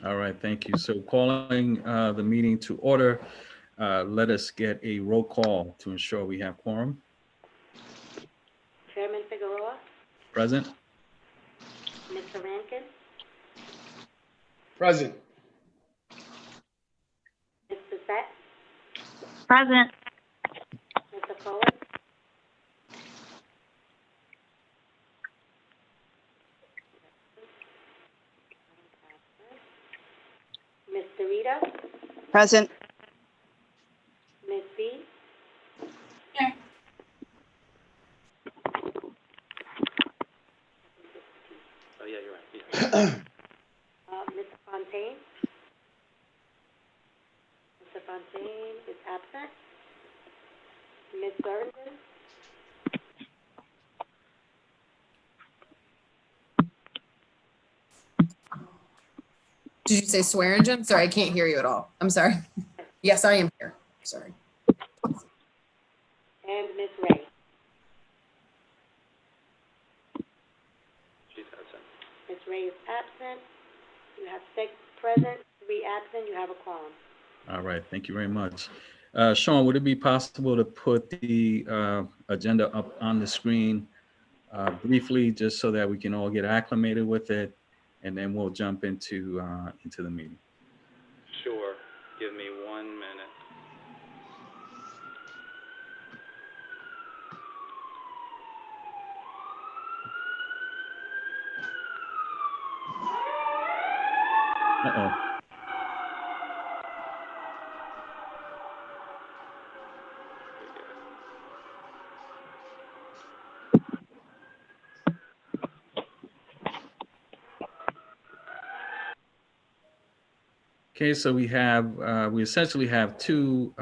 All right, thank you. So calling the meeting to order, let us get a roll call to ensure we have quorum. Chairman Figueroa, Present? Mr. Rankin, Present. Ms. Bissett, Present. Mr. Cohen, Ms. Dorita, Present. Ms. B, Oh, yeah, you're right. Yeah. Mr. Fontaine. Mr. Fontaine is absent. Ms. Swearingen, Did you say Swearingen? Sorry, I can't hear you at all. I'm sorry. Yes, I am here. Sorry. and Ms. Ray. She's absent. Ms. Ray is absent. You have 6 present, 3 absent. You have a quorum. All right, thank you very much. Sean, would it be possible to put the agenda up on the screen briefly, just so that we can all get acclimated with it, and then we'll jump into the meeting. Sure. Give me 1 minute. Uh-oh. Okay, so we essentially have two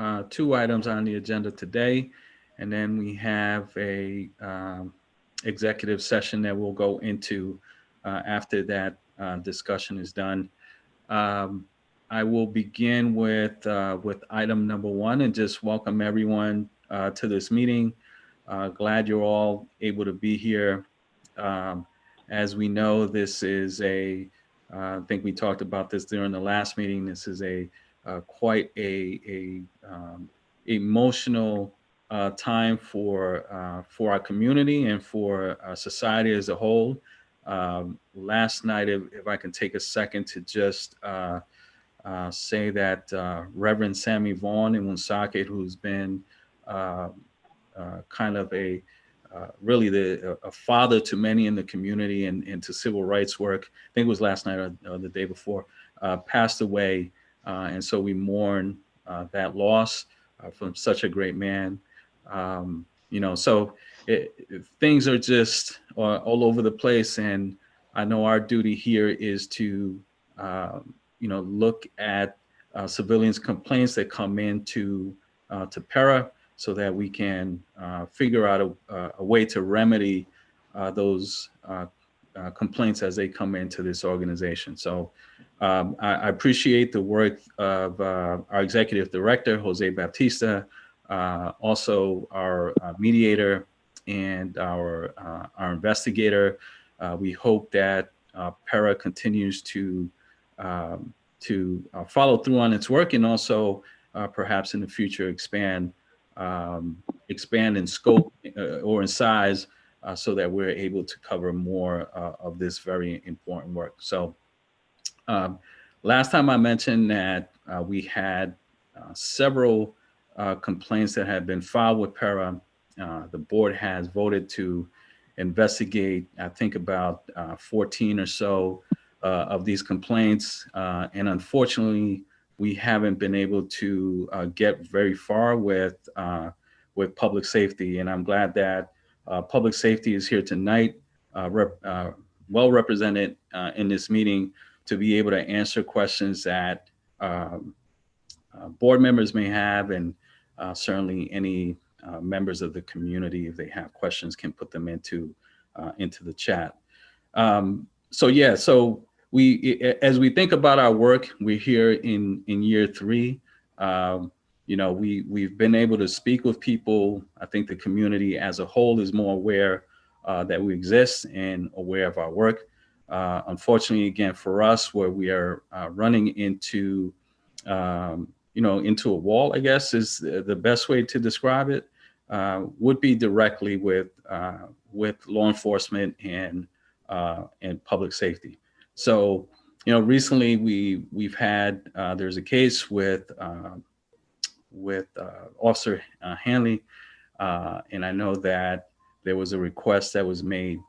items on the agenda today, and then we have a executive session that we'll go into after that discussion is done. I will begin with item number 1 and just welcome everyone to this meeting. Glad you're all able to be here. As we know, this is I think we talked about this during the last meeting. This is quite a emotional time for our community and for society as a whole. Last night, if I can take a second to just say that Reverend Sammy Vaughn in Woonsocket, who's been kind of really a father to many in the community and to civil rights work. I think it was last night or the day before, passed away. And so we mourn that loss from such a great man. So things are just all over the place. And I know our duty here is to, look at civilians' complaints that come in to PERA, so that we can figure out a way to remedy those complaints as they come into this organization. So I appreciate the work of our executive director, Jose Baptista, also our mediator and our investigator. We hope that PERA continues to follow through on its work, and also perhaps in the future expand in scope or in size, so that we're able to cover more of this very important work. So last time I mentioned that we had several complaints that had been filed with PERA. The board has voted to investigate, I think, about 14 or so of these complaints. And unfortunately, we haven't been able to get very far with public safety. And I'm glad that public safety is here tonight, well represented in this meeting, to be able to answer questions that board members may have, and certainly any members of the community, if they have questions, can put them into the chat. So as we think about our work, we're here in year 3. We've been able to speak with people. I think the community as a whole is more aware that we exist and aware of our work. Unfortunately, again, for us, where we are running into, into a wall, I guess is the best way to describe it, would be directly with law enforcement and public safety. So, recently we've had there's a case with Officer Hanley, and I know that there was a request that was made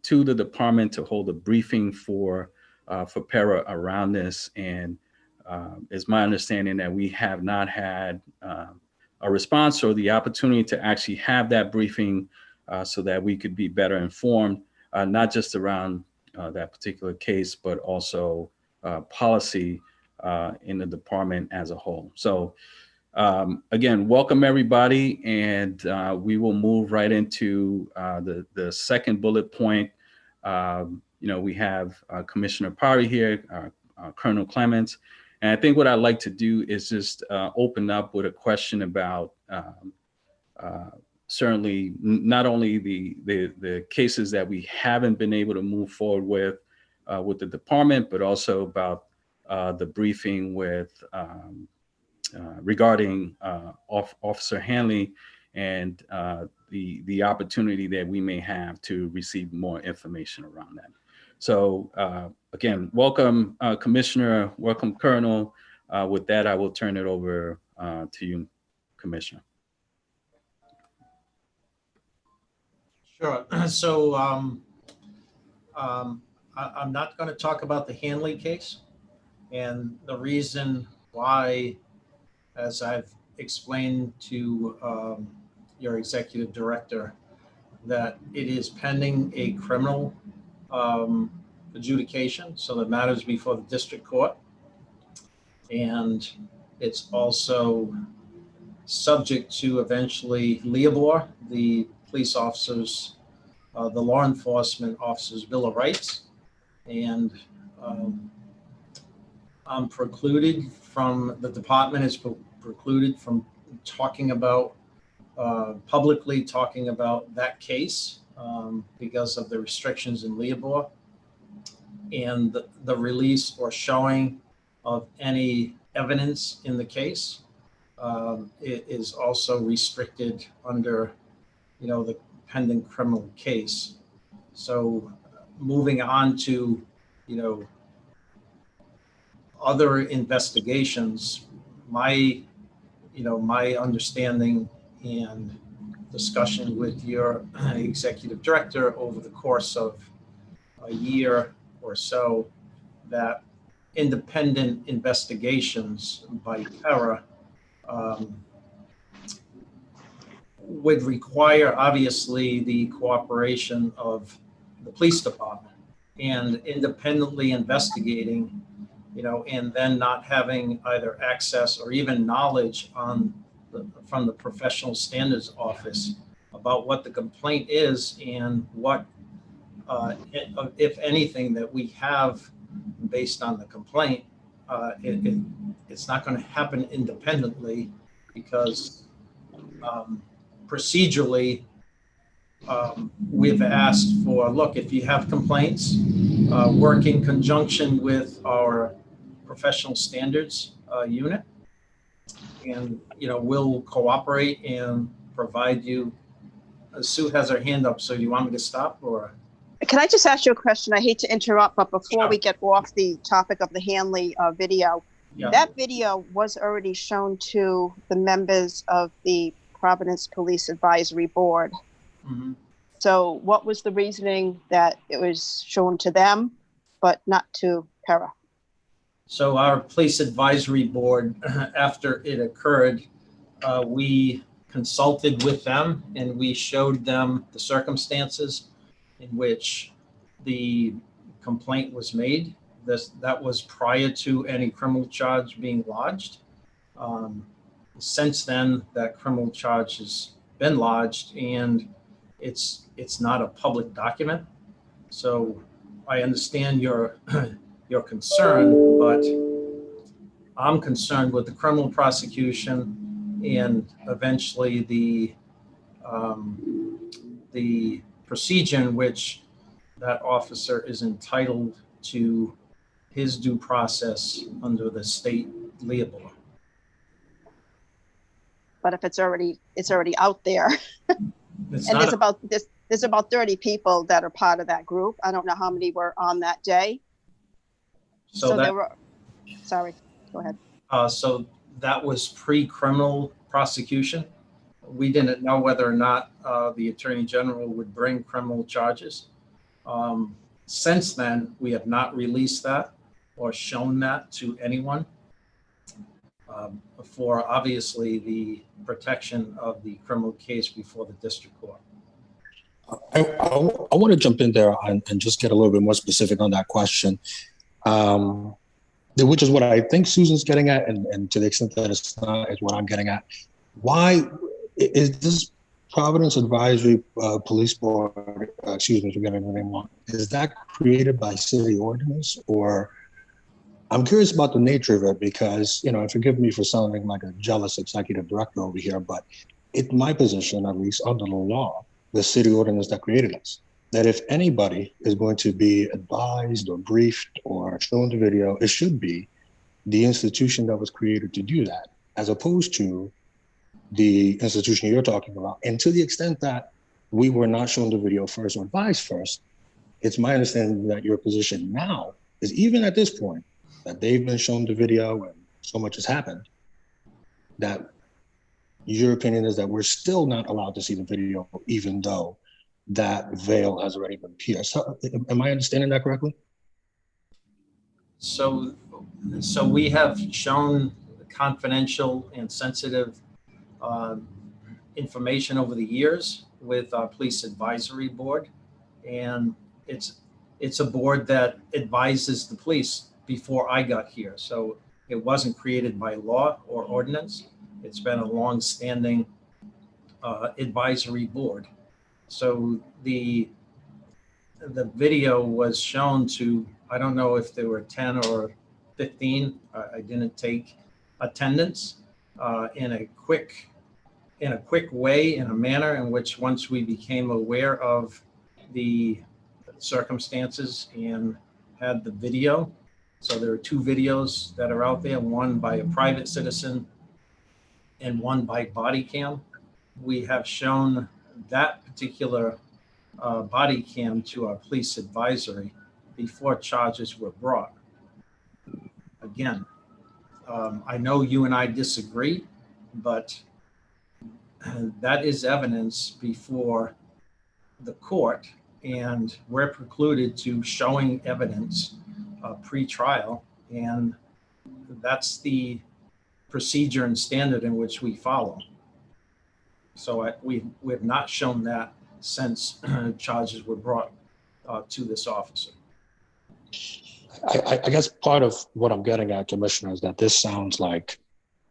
to the department to hold a briefing for PERA around this, and it's my understanding that we have not had a response or the opportunity to actually have that briefing so that we could be better informed, not just around that particular case, but also policy in the department as a whole. So again, welcome everybody, and we will move right into the second bullet point. We have Commissioner Parry here, Colonel Clements, and I think what I'd like to do is just open up with a question about certainly not only the cases that we haven't been able to move forward with the department, but also about the briefing with regarding Officer Hanley and the opportunity that we may have to receive more information around that. So again, welcome Commissioner, welcome Colonel. With that, I will turn it over to you, Commissioner. Sure. So I'm not going to talk about the Hanley case, and the reason why, as I've explained to your executive director, that it is pending a criminal adjudication, so the matters before the district court, and it's also subject to eventually Leobor, the police officers, the law enforcement officers' Bill of Rights, and I'm precluded from, the department is precluded from talking about, publicly talking about that case because of the restrictions in Leobor, and the release or showing of any evidence in the case. It is also restricted under, the pending criminal case. So moving on to, other investigations, my understanding and discussion with your executive director over the course of a year or so, that independent investigations by PERA would require, obviously, the cooperation of the police department, and independently investigating, and then not having either access or even knowledge from the professional standards office about what the complaint is and what, if anything, that we have based on the complaint. It's not going to happen independently, because procedurally, we've asked for, look, if you have complaints, work in conjunction with our professional standards unit, and we'll cooperate and provide you. Sue has her hand up, so do you want me to stop, or? Can I just ask you a question? I hate to interrupt, but before Sure. we get off the topic of the Hanley video, Yeah. that video was already shown to the members of the Providence Police Advisory Board. Mm-hmm. So what was the reasoning that it was shown to them, but not to PERA? So our police advisory board, after it occurred, we consulted with them and we showed them the circumstances in which the complaint was made. That was prior to any criminal charge being lodged. Since then, that criminal charge has been lodged, and it's not a public document. So I understand your concern, but I'm concerned with the criminal prosecution and eventually the procedure in which that officer is entitled to his due process under the state labor law. But if it's already out there, It's and not, there's about 30 people that are part of that group. I don't know how many were on that day. so that, there were, sorry, go ahead. so that was pre-criminal prosecution. We didn't know whether or not the Attorney General would bring criminal charges. Since then, we have not released that or shown that to anyone for obviously the protection of the criminal case before the district court. I want to jump in there and just get a little bit more specific on that question, which is what I think Susan's getting at, and to the extent that it's not, is what I'm getting at. Why is this Providence Advisory Police Board, excuse me for getting the name wrong, is that created by city ordinance? Or I'm curious about the nature of it because, you know, and forgive me for sounding like a jealous executive director over here, but it's my position, at least under the law, the city ordinance that created us, that if anybody is going to be advised or briefed or shown the video, it should be the institution that was created to do that, as opposed to the institution you're talking about. And to the extent that we were not shown the video first or advised first, it's my understanding that your position now is, even at this point, that they've been shown the video and so much has happened, that your opinion is that we're still not allowed to see the video, even though that veil has already been pierced. Am I understanding that correctly? So we have shown confidential and sensitive information over the years with our police advisory board, and it's a board that advises the police before I got here. So it wasn't created by law or ordinance. It's been a long-standing advisory board. So the video was shown to, I don't know if there were 10 or 15. I didn't take attendance in a quick way, in a manner in which, once we became aware of the circumstances and had the video. So there are two videos that are out there, one by a private citizen and one by body cam. We have shown that particular body cam to our police advisory before charges were brought. Again, I know you and I disagree, but that is evidence before the court, and we're precluded to showing evidence pre-trial, and that's the procedure and standard in which we follow. So we have not shown that since charges were brought to this officer. I guess part of what I'm getting at, Commissioner, is that this sounds like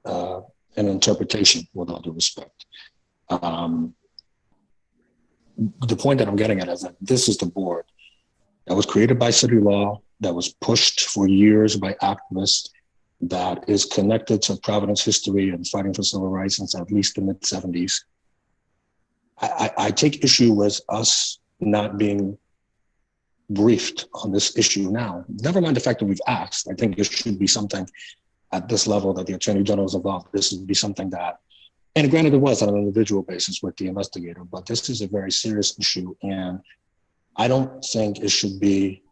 an interpretation, with all due respect. The point that I'm getting at is that this is the board that was created by city law, that was pushed for years by activists, that is connected to Providence history and fighting for civil rights since at least the mid-70s. I take issue with us not being briefed on this issue now. Never mind the fact that we've asked. I think it should be something at this level that the Attorney General is involved. This would be something that, and granted it was on an individual basis with the investigator, but this is a very serious issue, and I don't think it should be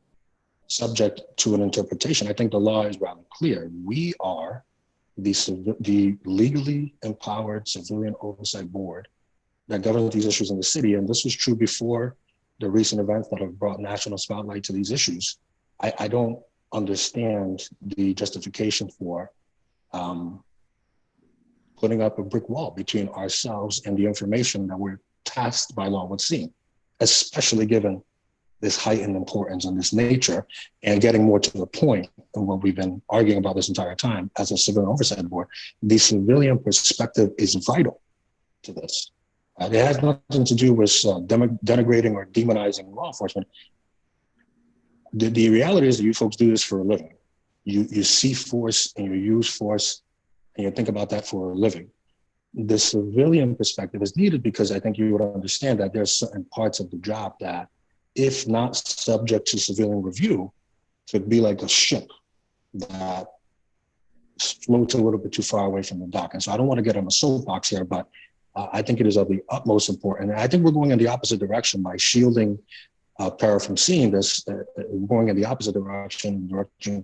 subject to an interpretation. I think the law is rather clear. We are the legally empowered civilian oversight board that governs these issues in the city, and this was true before the recent events that have brought national spotlight to these issues. I don't understand the justification for putting up a brick wall between ourselves and the information that we're tasked by law with seeing, especially given this heightened importance and this nature. And getting more to the point of what we've been arguing about this entire time as a civilian oversight board, the civilian perspective is vital to this. It has nothing to do with denigrating or demonizing law enforcement. The reality is that you folks do this for a living. You see force and you use force and you think about that for a living. The civilian perspective is needed because I think you would understand that there's certain parts of the job that if not subject to civilian review, could be like a ship that floats a little bit too far away from the dock. And so I don't want to get on a soapbox here, but I think it is of the utmost importance. And I think we're going in the opposite direction by shielding PERA from seeing this, going in the opposite direction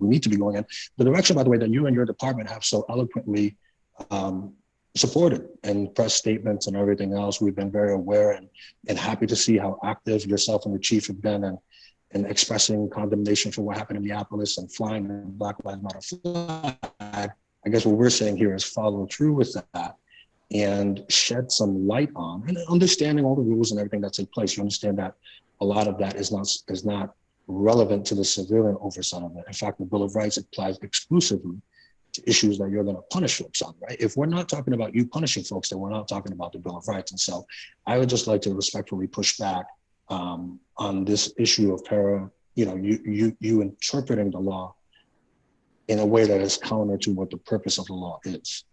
we need to be going in. The direction, by the way, that you and your department have so eloquently supported and press statements and everything else. We've been very aware and happy to see how active yourself and the chief have been and expressing condemnation for what happened in Minneapolis and flying the Black Lives Matter flag. I guess what we're saying here is follow through with that and shed some light on, and understanding all the rules and everything that's in place. You understand that a lot of that is not relevant to the civilian oversight of it. In fact, the Bill of Rights applies exclusively to issues that you're going to punish folks on, right? If we're not talking about you punishing folks, then we're not talking about the Bill of Rights. And so I would just like to respectfully push back on this issue of PERA, you interpreting the law in a way that is counter to what the purpose of the law is.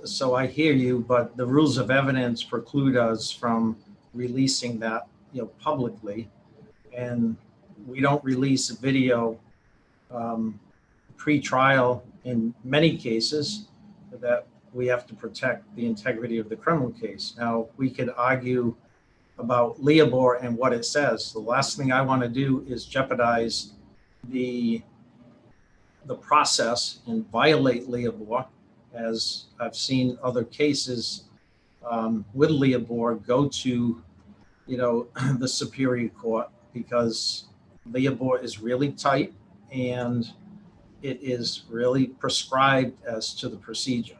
So I hear you, but the rules of evidence preclude us from releasing that, publicly, and we don't release video pre-trial in many cases that we have to protect the integrity of the criminal case. Now, we could argue about Leobor and what it says. The last thing I want to do is jeopardize the process and violate Leobor, as I've seen other cases with Leobor go to, the Superior Court, because Leobor is really tight and it is really prescribed as to the procedure.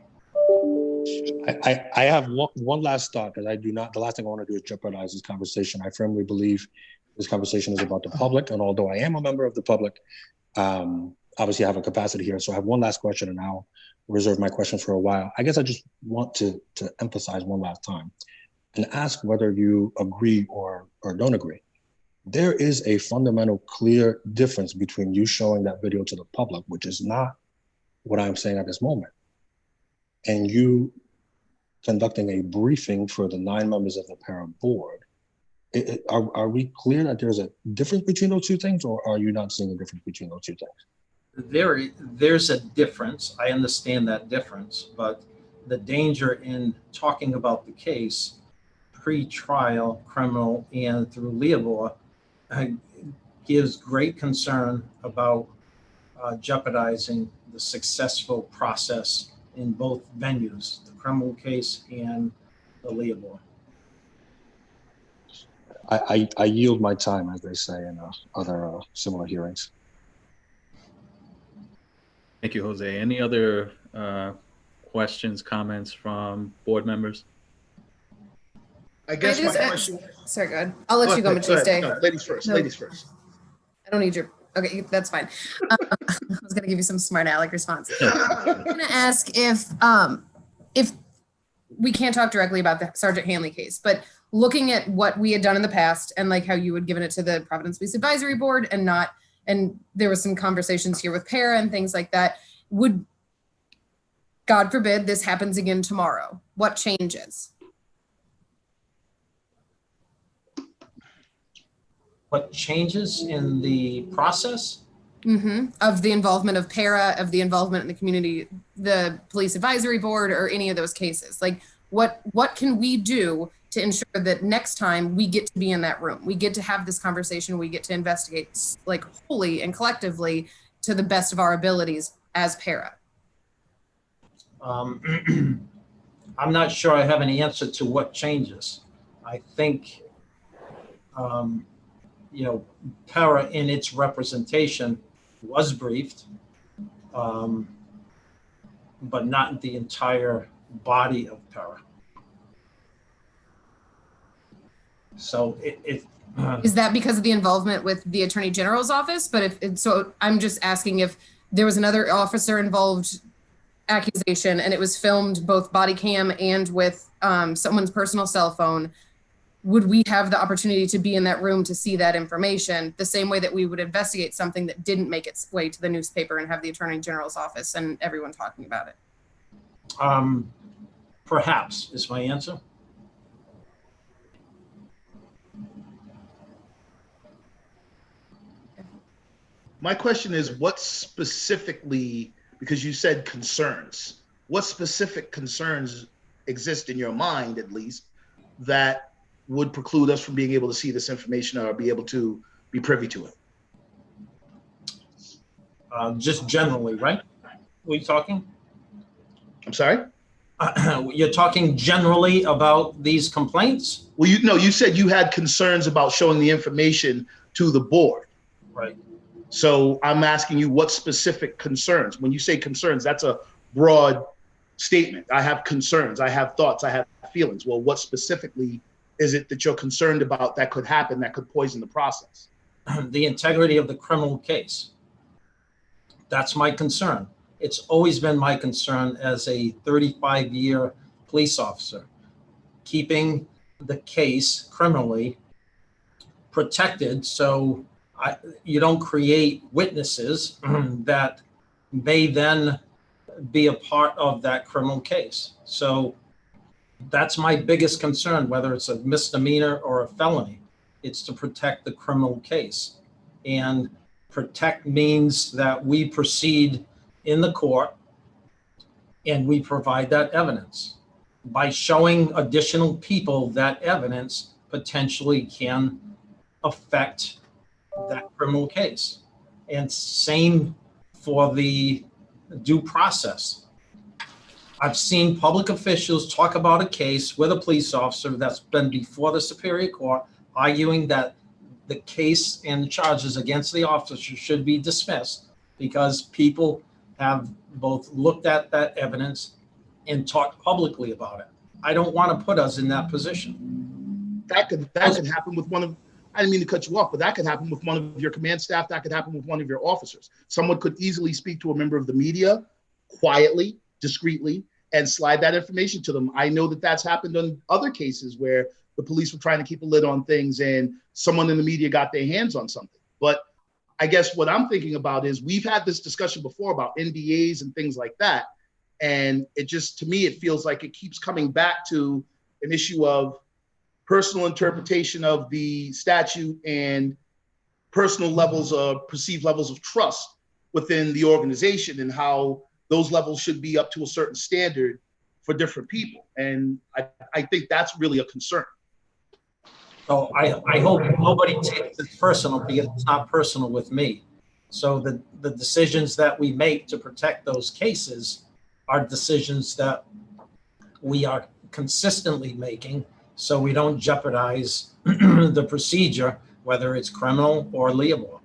I have one last thought, because the last thing I want to do is jeopardize this conversation. I firmly believe this conversation is about the public, and although I am a member of the public, obviously I have a capacity here. So I have one last question, and I'll reserve my question for a while. I guess I just want to emphasize one last time and ask whether you agree or don't agree. There is a fundamental, clear difference between you showing that video to the public, which is not what I'm saying at this moment, and you conducting a briefing for the 9 members of the PERA board. Are we clear that there's a difference between those two things, or are you not seeing a difference between those two things? There's a difference. I understand that difference, but the danger in talking about the case, pre-trial, criminal, and through Leobor, gives great concern about jeopardizing the successful process in both venues, the criminal case and the Leobor. I yield my time, as they say in other similar hearings. Thank you, Jose. Any other questions, comments from board members? I guess my question. Sorry, go ahead. I'll let you go, Matiste. No, ladies first. No. Ladies first. I don't need your. Okay, that's fine. I was going to give you some smart aleck response. I'm going to ask if we can't talk directly about the Sergeant Hanley case, but looking at what we had done in the past and like how you had given it to the Providence Police Advisory Board and there was some conversations here with PERA and things like that. Would, God forbid, this happens again tomorrow? What changes? What changes in the process? Of the involvement of PERA, of the involvement in the community, the Police Advisory Board, or any of those cases? Like, what can we do to ensure that next time we get to be in that room, we get to have this conversation, we get to investigate like wholly and collectively to the best of our abilities as PERA? I'm not sure I have an answer to what changes. I think, PERA in its representation was briefed, but not the entire body of PERA. So is that because of the involvement with the Attorney General's office? But so I'm just asking if there was another officer involved accusation and it was filmed both body cam and with someone's personal cell phone, would we have the opportunity to be in that room to see that information the same way that we would investigate something that didn't make its way to the newspaper and have the Attorney General's office and everyone talking about it? Perhaps is my answer. My question is, what specifically, because you said concerns, what specific concerns exist in your mind, at least, that would preclude us from being able to see this information or be able to be privy to it? Just generally, right? What are you talking? I'm sorry? You're talking generally about these complaints? Well, you said you had concerns about showing the information to the board. Right. So I'm asking you what specific concerns. When you say concerns, that's a broad statement. I have concerns, I have thoughts, I have feelings. Well, what specifically is it that you're concerned about that could happen, that could poison the process? The integrity of the criminal case. That's my concern. It's always been my concern as a 35-year police officer, keeping the case criminally protected so you don't create witnesses that may then be a part of that criminal case. So that's my biggest concern, whether it's a misdemeanor or a felony. It's to protect the criminal case. And protect means that we proceed in the court and we provide that evidence. By showing additional people that evidence potentially can affect that criminal case. And same for the due process. I've seen public officials talk about a case with a police officer that's been before the Superior Court arguing that the case and the charges against the officer should be dismissed because people have both looked at that evidence and talked publicly about it. I don't want to put us in that position. That could happen with one of, I didn't mean to cut you off, but that could happen with one of your command staff. That could happen with one of your officers. Someone could easily speak to a member of the media quietly, discreetly, and slide that information to them. I know that that's happened on other cases where the police were trying to keep a lid on things and someone in the media got their hands on something. But I guess what I'm thinking about is we've had this discussion before about NDAs and things like that. And it just, to me, it feels like it keeps coming back to an issue of personal interpretation of the statute and personal levels of perceived levels of trust within the organization and how those levels should be up to a certain standard for different people. And I think that's really a concern. So I hope nobody takes this personal because it's not personal with me. So the decisions that we make to protect those cases are decisions that we are consistently making so we don't jeopardize the procedure, whether it's criminal or legal.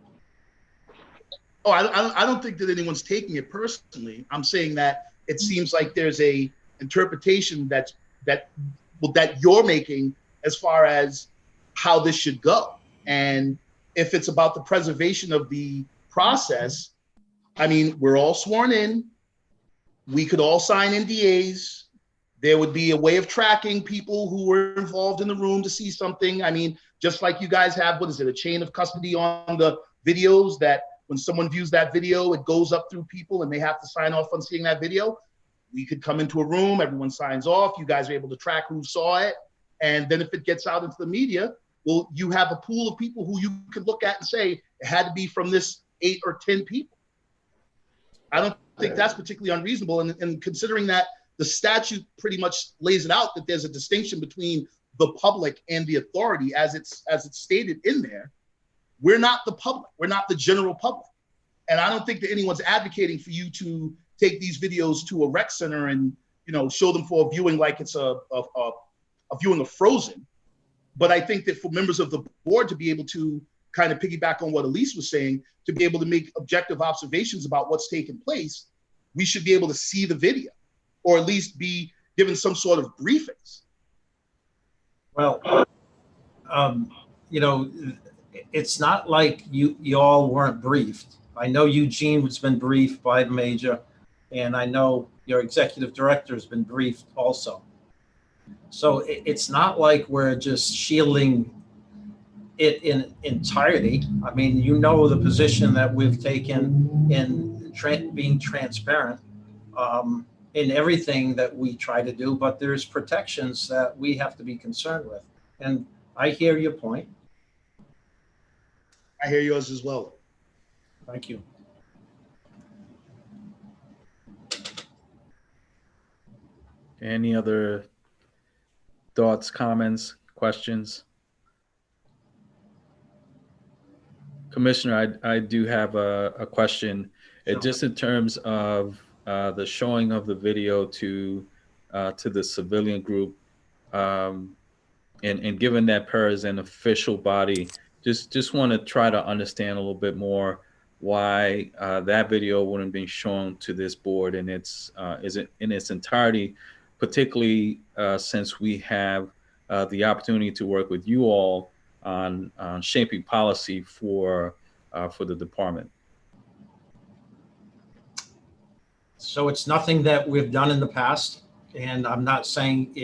Oh, I don't think that anyone's taking it personally. I'm saying that it seems like there's a interpretation that you're making as far as how this should go. And if it's about the preservation of the process, I mean, we're all sworn in. We could all sign NDAs. There would be a way of tracking people who were involved in the room to see something. I mean, just like you guys have, what is it, a chain of custody on the videos that when someone views that video, it goes up through people and they have to sign off on seeing that video. We could come into a room, everyone signs off, you guys are able to track who saw it. And then if it gets out into the media, well, you have a pool of people who you could look at and say, it had to be from this 8 or 10 people. I don't think that's particularly unreasonable. And considering that the statute pretty much lays it out that there's a distinction between the public and the authority as it's stated in there, we're not the public, we're not the general public. And I don't think that anyone's advocating for you to take these videos to a rec center and, show them for a viewing like it's a viewing of Frozen. But I think that for members of the board to be able to kind of piggyback on what Elise was saying, to be able to make objective observations about what's taken place, we should be able to see the video or at least be given some sort of briefings. Well, it's not like you all weren't briefed. I know Eugene has been briefed by the major, and I know your executive director has been briefed also. So it's not like we're just shielding it in entirety. I mean, the position that we've taken in being transparent in everything that we try to do, but there's protections that we have to be concerned with. And I hear your point. I hear yours as well. Thank you. Any other thoughts, comments, questions? Commissioner, I do have a question. Sure. Just in terms of the showing of the video to the civilian group, and given that PERA is an official body, just want to try to understand a little bit more why that video wouldn't be shown to this board in its entirety, particularly since we have the opportunity to work with you all on shaping policy for the department. So it's nothing that we've done in the past, and I'm not saying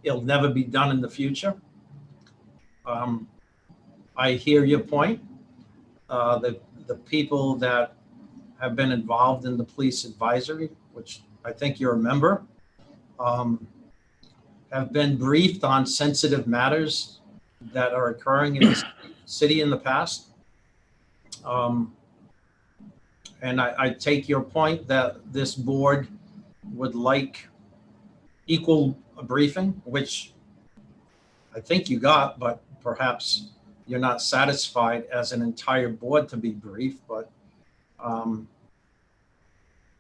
it'll never be done in the future. I hear your point. The people that have been involved in the police advisory, which I think you're a member, have been briefed on sensitive matters that are occurring in the city in the past. And I take your point that this board would like equal briefing, which I think you got, but perhaps you're not satisfied as an entire board to be briefed. But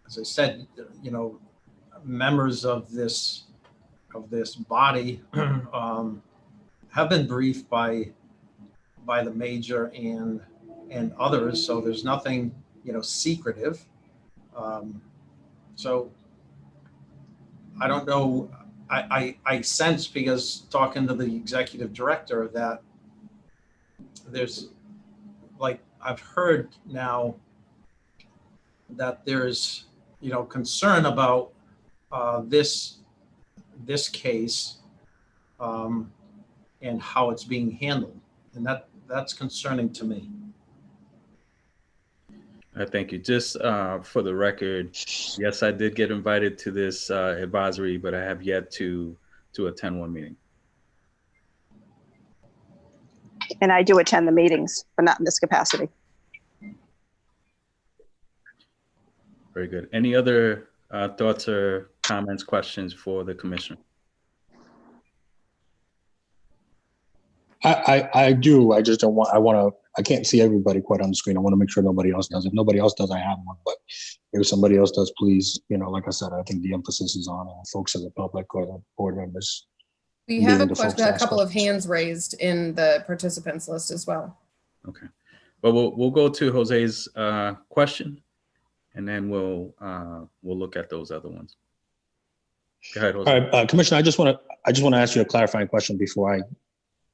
as I said, you know, members of this body have been briefed by the major and others. So there's nothing, you know, secretive. So I don't know. I sense, because talking to the executive director, that there's, like, I've heard now that there's, you know, concern about this case and how it's being handled, and that's concerning to me. Thank you. Just for the record, yes, I did get invited to this advisory, but I have yet to attend one meeting. And I do attend the meetings, but not in this capacity. Very good. Any other thoughts or comments, questions for the commissioner? I do. I just don't want. I can't see everybody quite on the screen. I want to make sure nobody else does. If nobody else does, I have one. But if somebody else does, please, you know, like I said, I think the emphasis is on folks in the public or the board members. We have a couple of hands raised in the participants list as well. Okay. Well, we'll go to Jose's question, and then we'll look at those other ones. Go ahead, Jose. All right, Commissioner, I just want to ask you a clarifying question before I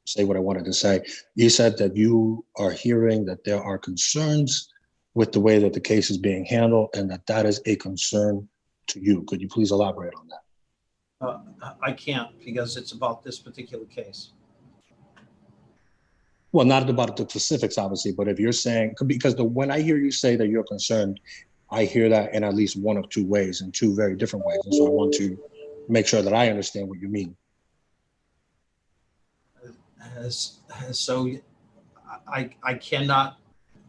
say what I wanted to say. You said that you are hearing that there are concerns with the way that the case is being handled, and that is a concern to you. Could you please elaborate on that? I can't, because it's about this particular case. Well, not about the specifics, obviously, but if you're saying, because when I hear you say that you're concerned, I hear that in at least one of two ways, in two very different ways. And so I want to make sure that I understand what you mean. So I cannot,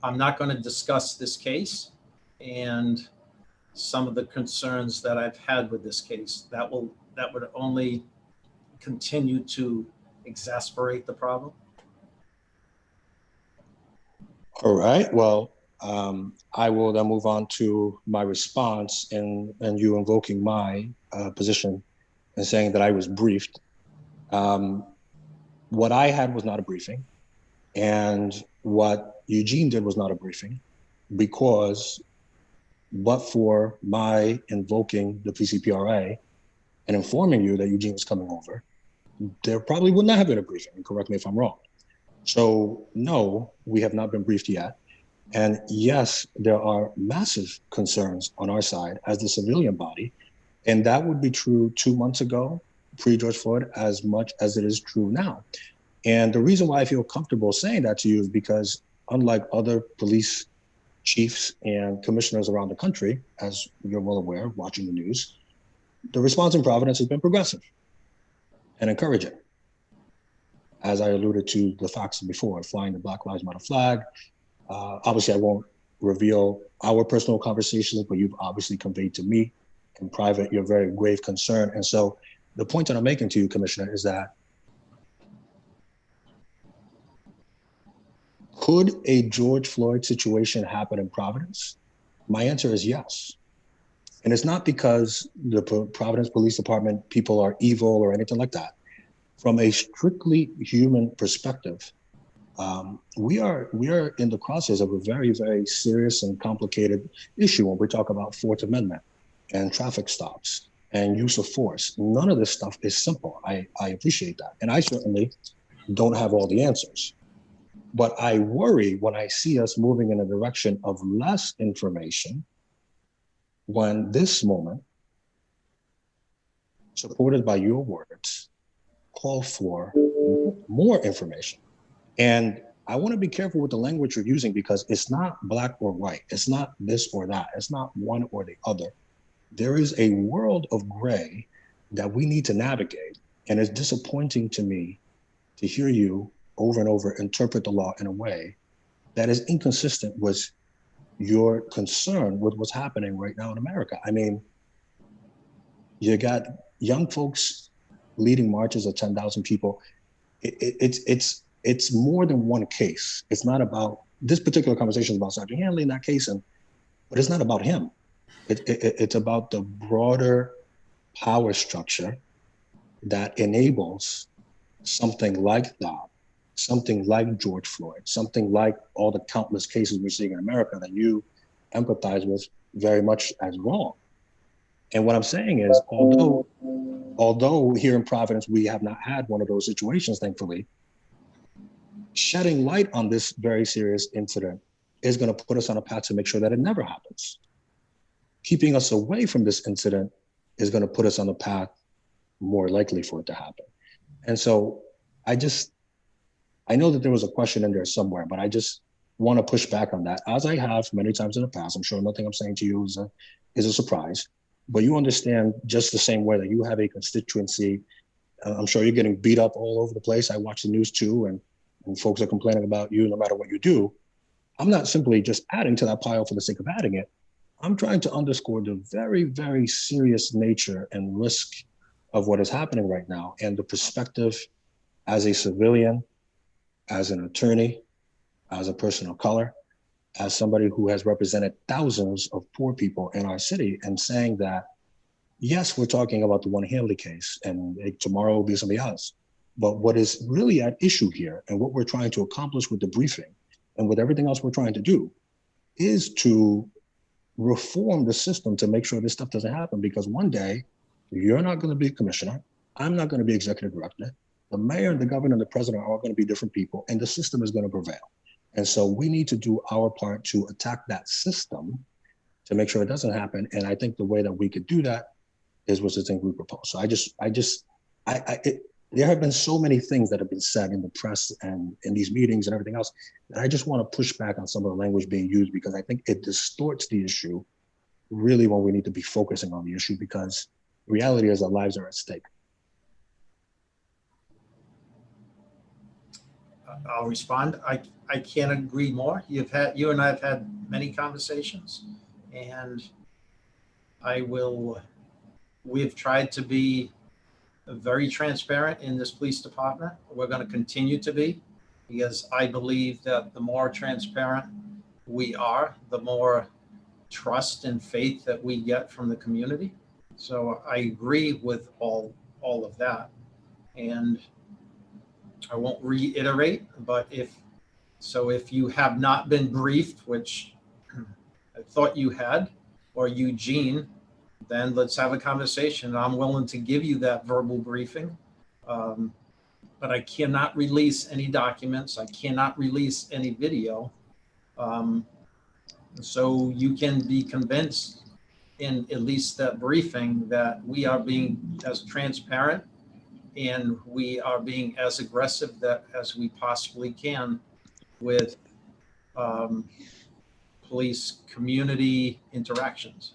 I'm not going to discuss this case and some of the concerns that I've had with this case. That would only continue to exasperate the problem. All right, well, I will then move on to my response and you invoking my position and saying that I was briefed. What I had was not a briefing, and what Eugene did was not a briefing, because but for my invoking the PCPRA and informing you that Eugene is coming over, there probably would not have been a briefing, and correct me if I'm wrong. So no, we have not been briefed yet. And yes, there are massive concerns on our side as the civilian body. And that would be true 2 months ago, pre-George Floyd, as much as it is true now. And the reason why I feel comfortable saying that to you is because, unlike other police chiefs and commissioners around the country, as you're well aware, watching the news, the response in Providence has been progressive and encouraging. As I alluded to the facts before, flying the Black Lives Matter flag. Obviously, I won't reveal our personal conversations, but you've obviously conveyed to me in private your very grave concern. And so the point that I'm making to you, Commissioner, is that could a George Floyd situation happen in Providence? My answer is yes. And it's not because the Providence Police Department people are evil or anything like that. From a strictly human perspective, we are in the crosshairs of a very, very serious and complicated issue when we talk about Fourth Amendment and traffic stops and use of force. None of this stuff is simple. I appreciate that. And I certainly don't have all the answers. But I worry when I see us moving in a direction of less information when this moment, supported by your words, call for more information. And I want to be careful with the language you're using because it's not black or white. It's not this or that. It's not one or the other. There is a world of gray that we need to navigate. And it's disappointing to me to hear you over and over interpret the law in a way that is inconsistent with your concern with what's happening right now in America. I mean, you got young folks leading marches of 10,000 people. It's more than one case. It's not about, this particular conversation is about Sergeant Hanley in that case, but it's not about him. It's about the broader power structure that enables something like that, something like George Floyd, something like all the countless cases we're seeing in America that you empathize with very much as wrong. And what I'm saying is, although here in Providence, we have not had one of those situations, thankfully, shedding light on this very serious incident is going to put us on a path to make sure that it never happens. Keeping us away from this incident is going to put us on a path more likely for it to happen. And so I know that there was a question in there somewhere, but I just want to push back on that, as I have many times in the past. I'm sure nothing I'm saying to you is a surprise, but you understand just the same way that you have a constituency. I'm sure you're getting beat up all over the place. I watch the news too, and folks are complaining about you no matter what you do. I'm not simply just adding to that pile for the sake of adding it. I'm trying to underscore the very, very serious nature and risk of what is happening right now and the perspective as a civilian, as an attorney, as a person of color, as somebody who has represented thousands of poor people in our city, and saying that, yes, we're talking about the one Hanley case and tomorrow will be somebody else. But what is really at issue here and what we're trying to accomplish with the briefing and with everything else we're trying to do is to reform the system to make sure this stuff doesn't happen, because one day you're not going to be commissioner. I'm not going to be executive director. The mayor, the governor, and the president are all going to be different people, and the system is going to prevail. And so we need to do our part to attack that system to make sure it doesn't happen. And I think the way that we could do that is what the thing we propose. So there have been so many things that have been said in the press and in these meetings and everything else that I just want to push back on some of the language being used, because I think it distorts the issue really when we need to be focusing on the issue, because the reality is that lives are at stake. I'll respond. I can't agree more. You and I have had many conversations, and we've tried to be very transparent in this police department. We're going to continue to be, because I believe that the more transparent we are, the more trust and faith that we get from the community. So I agree with all of that. And I won't reiterate, but if you have not been briefed, which I thought you had, or Eugene, then let's have a conversation. I'm willing to give you that verbal briefing, but I cannot release any documents. I cannot release any video. So you can be convinced in at least that briefing that we are being as transparent and we are being as aggressive as we possibly can with police community interactions.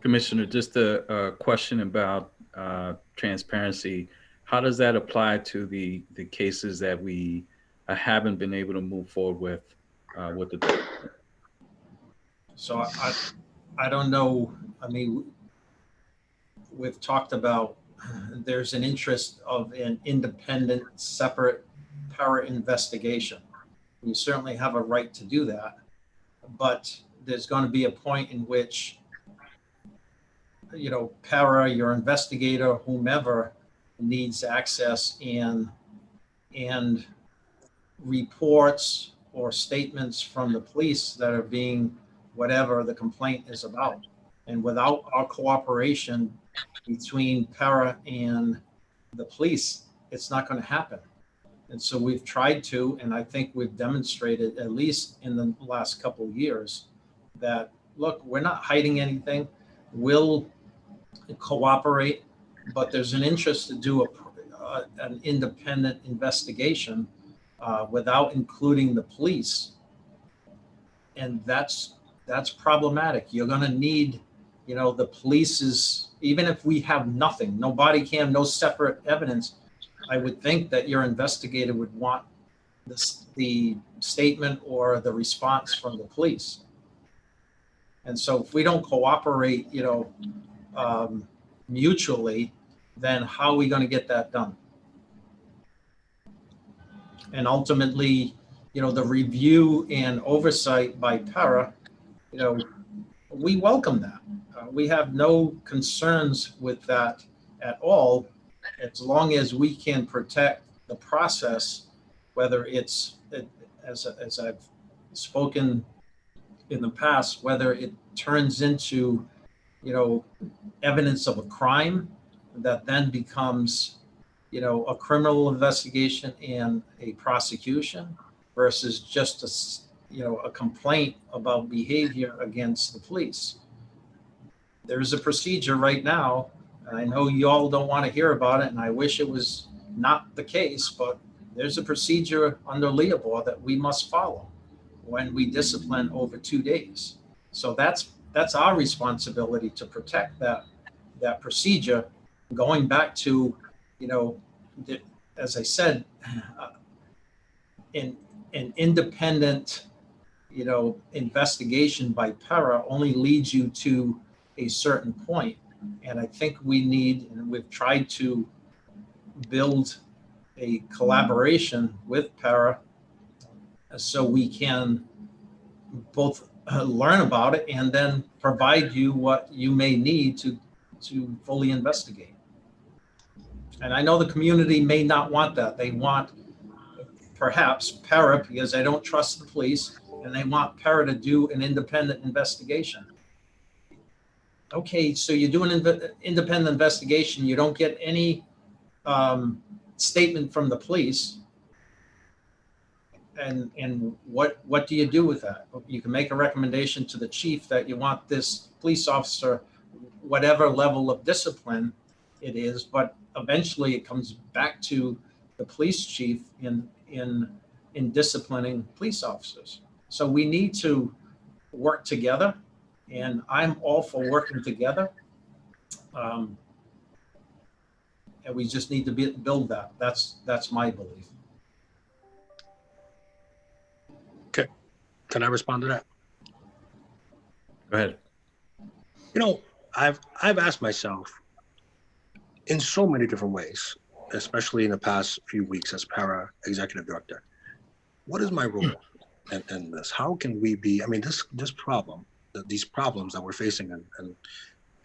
Commissioner, just a question about transparency. How does that apply to the cases that we haven't been able to move forward with the? So I don't know. I mean, we've talked about there's an interest of an independent, separate PERA investigation. You certainly have a right to do that, but there's going to be a point in which, you know, PERA, your investigator, whomever, needs access and reports or statements from the police that are being whatever the complaint is about. And without our cooperation between PERA and the police, it's not going to happen. And so we've tried to, and I think we've demonstrated, at least in the last couple of years, that, look, we're not hiding anything. We'll cooperate, but there's an interest to do an independent investigation without including the police. And that's problematic. You're going to need, you know, the police's, even if we have nothing, no body cam, no separate evidence, I would think that your investigator would want the statement or the response from the police. And so if we don't cooperate, you know, mutually, then how are we going to get that done? And ultimately, you know, the review and oversight by PERA, you know, we welcome that. We have no concerns with that at all, as long as we can protect the process, whether it's, as I've spoken in the past, whether it turns into, you know, evidence of a crime that then becomes, you know, a criminal investigation and a prosecution versus just a, you know, a complaint about behavior against the police. There's a procedure right now, and I know you all don't want to hear about it, and I wish it was not the case, but there's a procedure under Leopold that we must follow when we discipline over 2 days. So that's our responsibility to protect that procedure, going back to, you know, as I said, an independent, you know, investigation by PERA only leads you to a certain point. And I think we need, and we've tried to build a collaboration with PERA so we can both learn about it and then provide you what you may need to fully investigate. And I know the community may not want that. They want perhaps PERA, because they don't trust the police, and they want PERA to do an independent investigation. Okay, so you do an independent investigation, you don't get any statement from the police, and what do you do with that? You can make a recommendation to the chief that you want this police officer, whatever level of discipline it is, but eventually it comes back to the police chief in disciplining police officers. So we need to work together, and I'm all for working together. And we just need to build that. That's my belief. Okay, can I respond to that? Go ahead. You know, I've asked myself in so many different ways, especially in the past few weeks as PERA executive director, what is my role in this? How can we be, I mean, this problem, these problems that we're facing and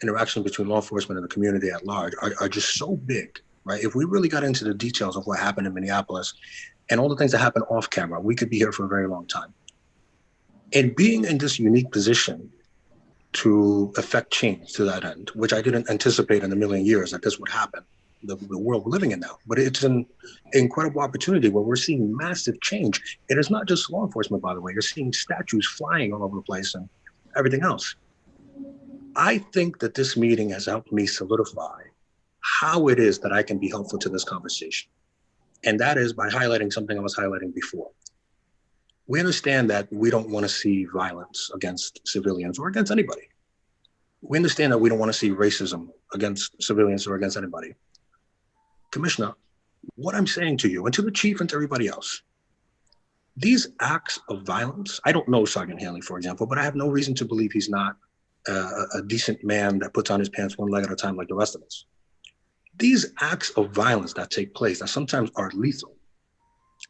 interaction between law enforcement and the community at large are just so big, right? If we really got into the details of what happened in Minneapolis and all the things that happened off camera, we could be here for a very long time. And being in this unique position to affect change to that end, which I didn't anticipate in a million years that this would happen, the world we're living in now. But it's an incredible opportunity where we're seeing massive change. It is not just law enforcement, by the way. You're seeing statues flying all over the place and everything else. I think that this meeting has helped me solidify how it is that I can be helpful to this conversation. And that is by highlighting something I was highlighting before. We understand that we don't want to see violence against civilians or against anybody. We understand that we don't want to see racism against civilians or against anybody. Commissioner, what I'm saying to you and to the chief and to everybody else, these acts of violence, I don't know Sergeant Hanley, for example, but I have no reason to believe he's not a decent man that puts on his pants one leg at a time like the rest of us. These acts of violence that take place that sometimes are lethal,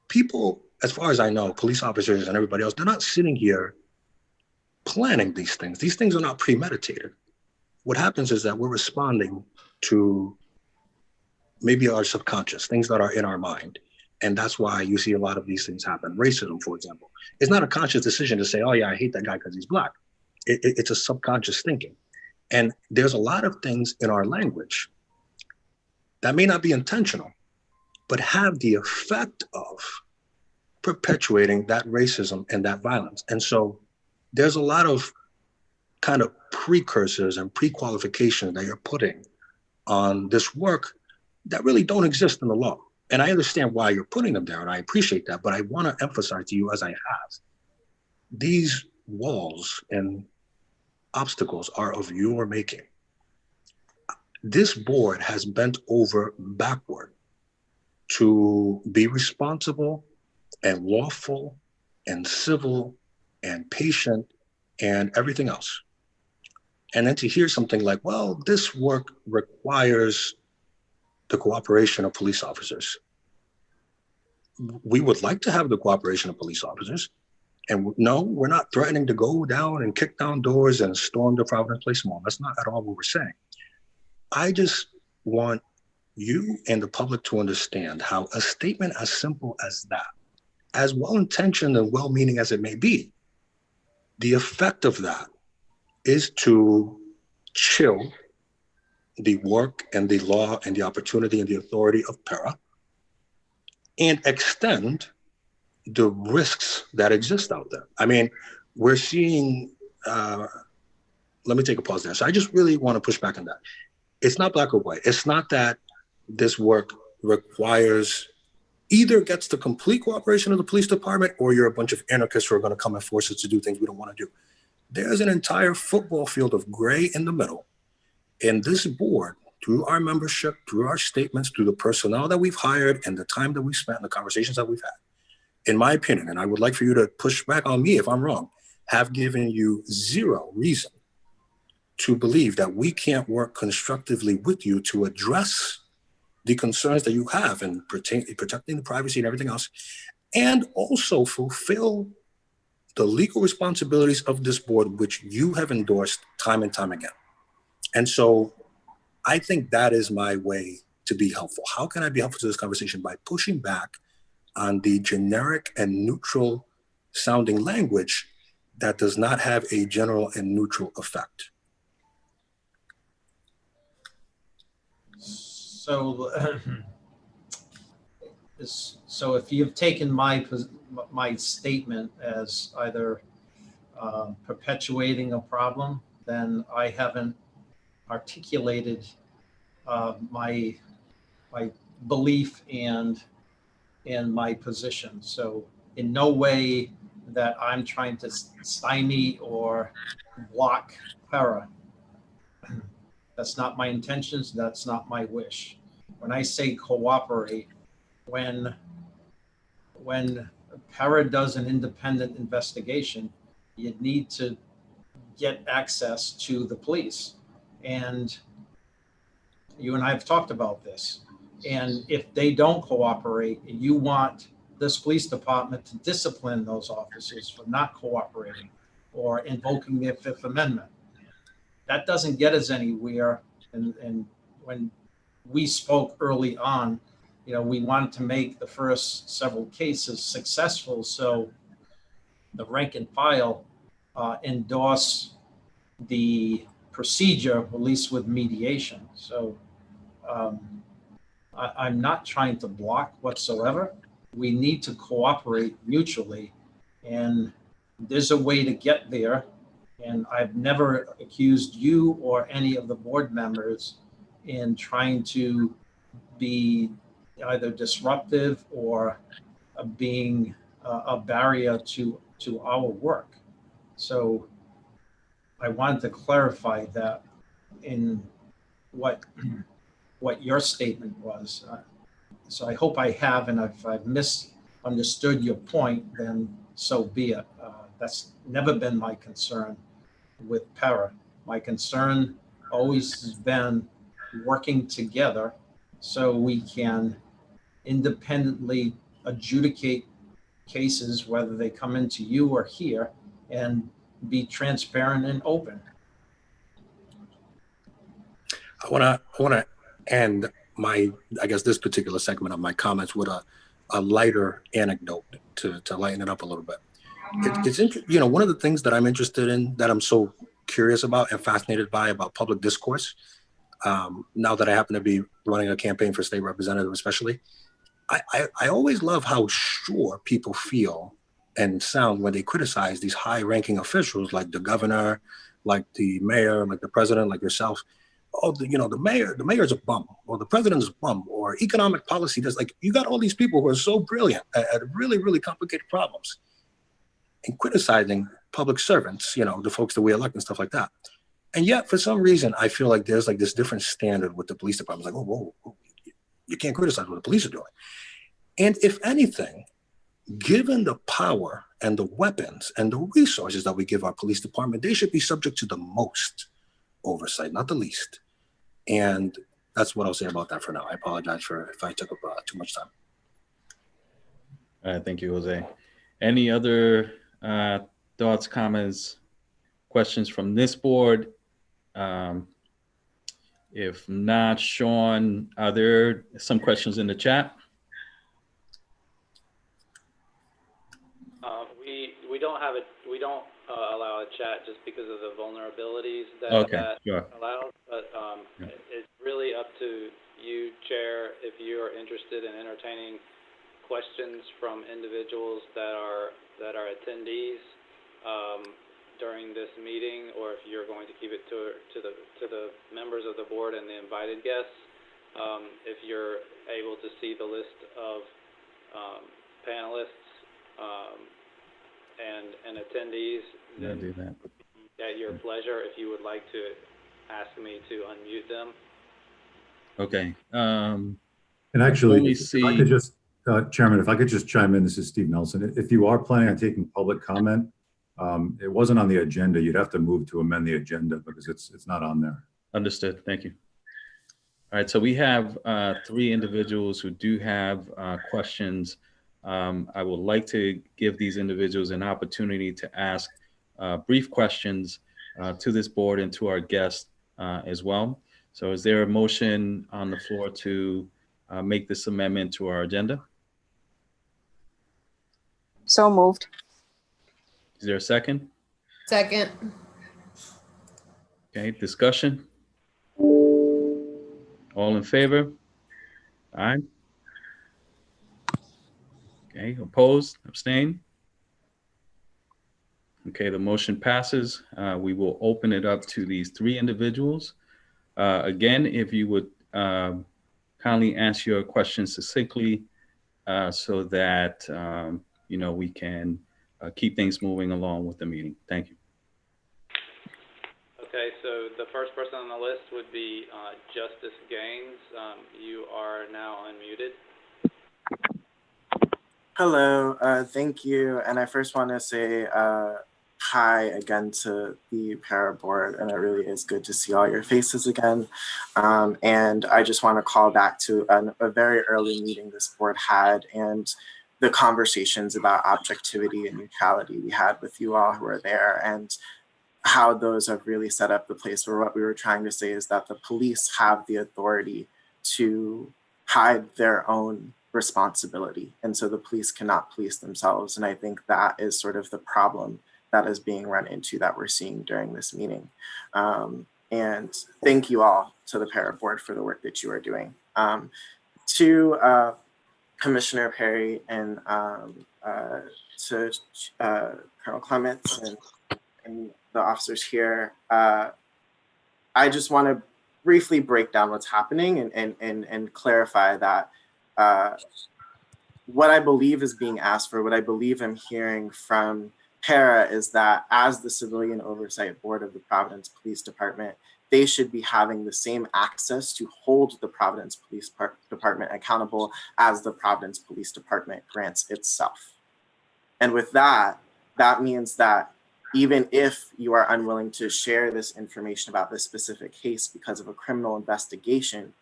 people, as far as I know, police officers and everybody else, they're not sitting here planning these things. These things are not premeditated. What happens is that we're responding to maybe our subconscious, things that are in our mind. And that's why you see a lot of these things happen. Racism, for example. It's not a conscious decision to say, oh yeah, I hate that guy because he's black. It's a subconscious thinking. And there's a lot of things in our language that may not be intentional, but have the effect of perpetuating that racism and that violence. And so there's a lot of kind of precursors and pre-qualifications that you're putting on this work that really don't exist in the law. And I understand why you're putting them there, and I appreciate that, but I want to emphasize to you, as I have, these walls and obstacles are of your making. This board has bent over backward to be responsible and lawful and civil and patient and everything else. And then to hear something like, well, this work requires the cooperation of police officers. We would like to have the cooperation of police officers. And no, we're not threatening to go down and kick down doors and storm the Providence Place Mall. That's not at all what we're saying. I just want you and the public to understand how a statement as simple as that, as well-intentioned and well-meaning as it may be, the effect of that is to chill the work and the law and the opportunity and the authority of PERA and extend the risks that exist out there. I mean, we're seeing, let me take a pause there. So I just really want to push back on that. It's not black or white. It's not that this work requires, either gets the complete cooperation of the police department or you're a bunch of anarchists who are going to come and force us to do things we don't want to do. There's an entire football field of gray in the middle. And this board, through our membership, through our statements, through the personnel that we've hired and the time that we've spent and the conversations that we've had, in my opinion, and I would like for you to push back on me if I'm wrong, have given you zero reason to believe that we can't work constructively with you to address the concerns that you have in protecting the privacy and everything else, and also fulfill the legal responsibilities of this board, which you have endorsed time and time again. And so I think that is my way to be helpful. How can I be helpful to this conversation? By pushing back on the generic and neutral sounding language that does not have a general and neutral effect. So, so if you've taken my statement as either perpetuating a problem, then I haven't articulated my belief and my position. So in no way that I'm trying to stymie or block PERA. That's not my intentions. That's not my wish. When I say cooperate, when PERA does an independent investigation, you need to get access to the police. And you and I have talked about this. And if they don't cooperate, and you want this police department to discipline those officers for not cooperating or invoking their Fifth Amendment, that doesn't get us anywhere. And when we spoke early on, you know, we wanted to make the first several cases successful, so the rank and file endorse the procedure, at least with mediation. So I'm not trying to block whatsoever. We need to cooperate mutually, and there's a way to get there. And I've never accused you or any of the board members in trying to be either disruptive or being a barrier to our work. So I wanted to clarify that in what what your statement was. So I hope I have, and if I've misunderstood your point, then so be it. That's never been my concern with PERA. My concern always has been working together so we can independently adjudicate cases, whether they come into you or here, and be transparent and open. I want to end my, I guess, this particular segment of my comments with a lighter anecdote to lighten it up a little bit. It's you know, one of the things that I'm interested in, that I'm so curious about and fascinated by about public discourse, now that I happen to be running a campaign for state representative, especially, I always love how sure people feel and sound when they criticize these high-ranking officials, like the governor, like the mayor, like the president, like yourself. Oh, the mayor's a bum, or the president's a bum, or economic policy does. Like, you got all these people who are so brilliant at really, really complicated problems, and criticizing public servants, the folks that we elect and stuff like that. And yet, for some reason, I feel like there's like this different standard with the police department. It's like, whoa, you can't criticize what the police are doing. And if anything, given the power and the weapons and the resources that we give our police department, they should be subject to the most oversight, not the least. And that's what I'll say about that for now. I apologize if I took up too much time. All right, thank you, Jose. Any other thoughts, comments, questions from this board? If not, Sean, are there some questions in the chat? We don't allow a chat just because of the vulnerabilities that Sure. allows. But it's really up to you, Chair, if you are interested in entertaining questions from individuals that are attendees during this meeting, or if you're going to keep it to the members of the board and the invited guests. If you're able to see the list of panelists and attendees, then do that. At your pleasure, if you would like to ask me to unmute them. Okay. And actually, if I could just, Chairman, if I could just chime in, this is Steve Nelson. If you are planning on taking public comment, it wasn't on the agenda. You'd have to move to amend the agenda because it's not on there. Understood. Thank you. All right. So we have 3 individuals who do have questions. I would like to give these individuals an opportunity to ask brief questions to this board and to our guests as well. So is there a motion on the floor to make this amendment to our agenda? So moved. Is there a second? Second. Okay, discussion? All in favor? Aye. Okay, opposed, abstain? Okay, the motion passes. We will open it up to these 3 individuals. Again, if you would kindly answer your questions succinctly so that, we can keep things moving along with the meeting. Thank you. Okay, so the first person on the list would be Justice Gaines. You are now unmuted. Hello, thank you. And I first want to say hi again to the PERA board, and it really is good to see all your faces again. And I just want to call back to a very early meeting this board had and the conversations about objectivity and neutrality we had with you all who were there, and how those have really set up the place where what we were trying to say is that the police have the authority to hide their own responsibility. And so the police cannot police themselves. And I think that is sort of the problem that is being run into that we're seeing during this meeting. And thank you all to the PERA board for the work that you are doing. To Commissioner Perry and to Colonel Clements and the officers here, I just want to briefly break down what's happening and clarify that what I believe is being asked for, what I believe I'm hearing from PERA is that as the Civilian Oversight Board of the Providence Police Department, they should be having the same access to hold the Providence Police Department accountable as the Providence Police Department grants itself. And with that, that means that even if you are unwilling to share this information about this specific case because of a criminal investigation,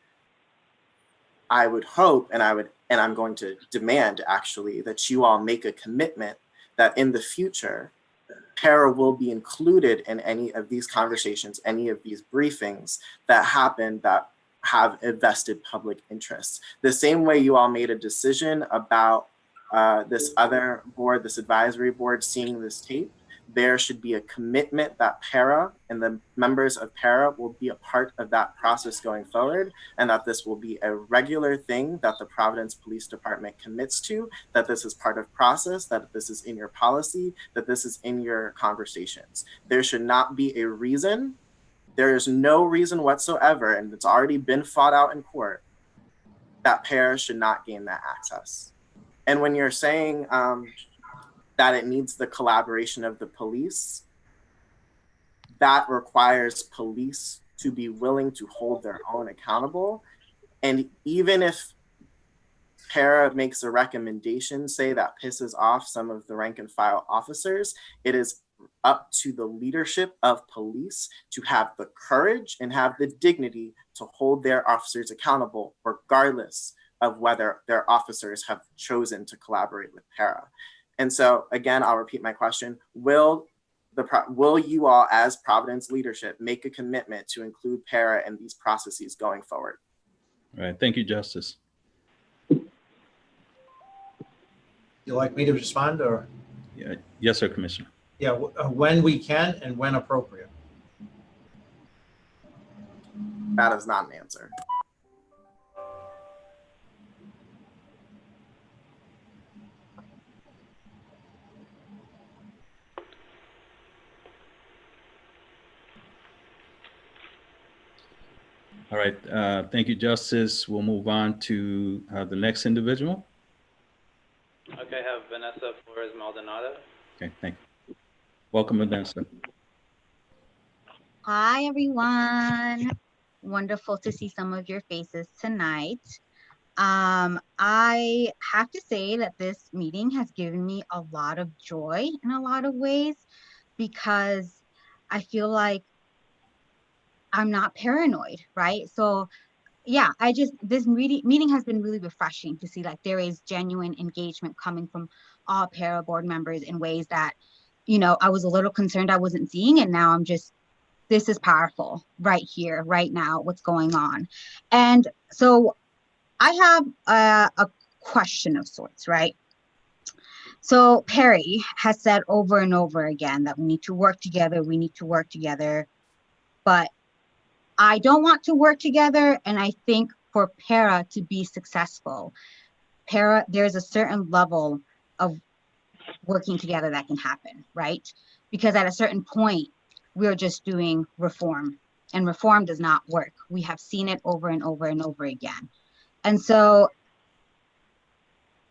I would hope, and I'm going to demand actually, that you all make a commitment that in the future, PERA will be included in any of these conversations, any of these briefings that happen that have a vested public interest. The same way you all made a decision about this other board, this advisory board, seeing this tape, there should be a commitment that PERA and the members of PERA will be a part of that process going forward, and that this will be a regular thing that the Providence Police Department commits to, that this is part of process, that this is in your policy, that this is in your conversations. There should not be a reason, there is no reason whatsoever, and it's already been fought out in court, that PERA should not gain that access. And when you're saying that it needs the collaboration of the police, that requires police to be willing to hold their own accountable. And even if PERA makes a recommendation, say that pisses off some of the rank and file officers, it is up to the leadership of police to have the courage and have the dignity to hold their officers accountable, regardless of whether their officers have chosen to collaborate with PERA. And so again, I'll repeat my question. Will you all as Providence leadership make a commitment to include PERA in these processes going forward? All right, thank you, Justice. You like me to respond or? Yeah. Yes, sir, Commissioner. Yeah, when we can and when appropriate. That is not an answer. All right, thank you, Justice. We'll move on to the next individual. Okay, I have Vanessa Flores Maldonado. Okay, thank you. Welcome, Vanessa. Hi, everyone. Wonderful to see some of your faces tonight. I have to say that this meeting has given me a lot of joy in a lot of ways, because I feel like I'm not paranoid, right? So yeah, this meeting has been really refreshing to see like there is genuine engagement coming from all PERA board members in ways that, you know, I was a little concerned I wasn't seeing, and now I'm just, this is powerful right here, right now, what's going on. And so I have a question of sorts, right? So Perry has said over and over again that we need to work together, but I don't want to work together. And I think for PERA to be successful, there's a certain level of working together that can happen, right? Because at a certain point, we're just doing reform, and reform does not work. We have seen it over and over and over again. And so,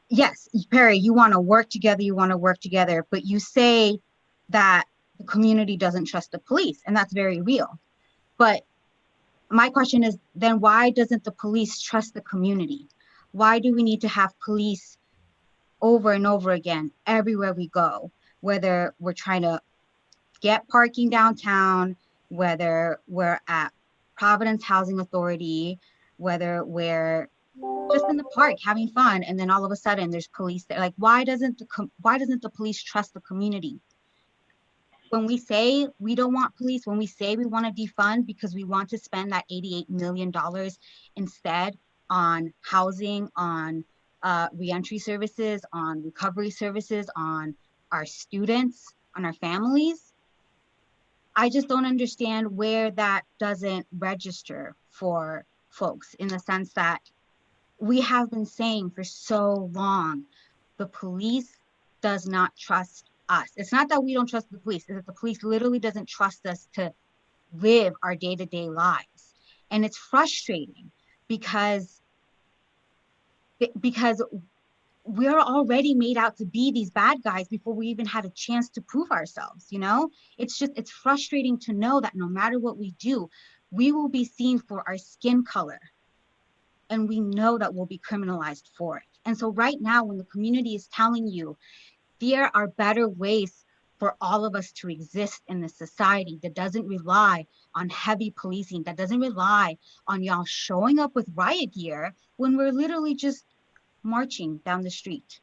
yes, Perry, you want to work together, but you say that the community doesn't trust the police, and that's very real. But my question is, then why doesn't the police trust the community? Why do we need to have police over and over again everywhere we go, whether we're trying to get parking downtown, whether we're at Providence Housing Authority, whether we're just in the park having fun, and then all of a sudden there's police there? Like, why doesn't the police trust the community? When we say we don't want police, when we say we want to defund because we want to spend that $88 million instead on housing, on reentry services, on recovery services, on our students, on our families, I just don't understand where that doesn't register for folks, in the sense that we have been saying for so long, the police does not trust us. It's not that we don't trust the police, it's that the police literally doesn't trust us to live our day-to-day lives. And it's frustrating because we're already made out to be these bad guys before we even had a chance to prove ourselves, you know? It's frustrating to know that no matter what we do, we will be seen for our skin color. And we know that we'll be criminalized for it. And so right now, when the community is telling you there are better ways for all of us to exist in this society that doesn't rely on heavy policing, that doesn't rely on y'all showing up with riot gear when we're literally just marching down the street,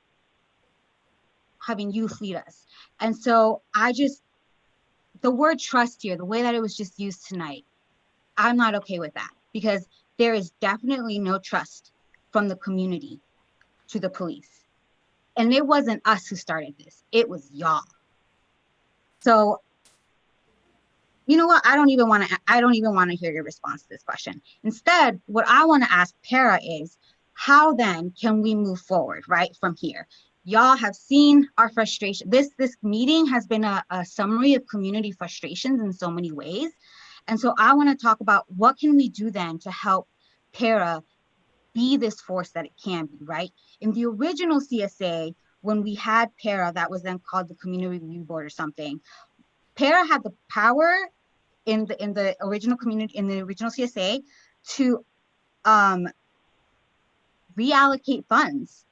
having youth lead us. And so the word trust here, the way that it was just used tonight, I'm not okay with that, because there is definitely no trust from the community to the police. And it wasn't us who started this, it was y'all. So, you know what? I don't even want to hear your response to this question. Instead, what I want to ask PERA is, how then can we move forward, right, from here? Y'all have seen our frustration. This meeting has been a summary of community frustrations in so many ways. And so I want to talk about what can we do then to help PERA be this force that it can be, right? In the original CSA, when we had PERA, that was then called the Community Review Board or something, PERA had the power in the original CSA to reallocate funds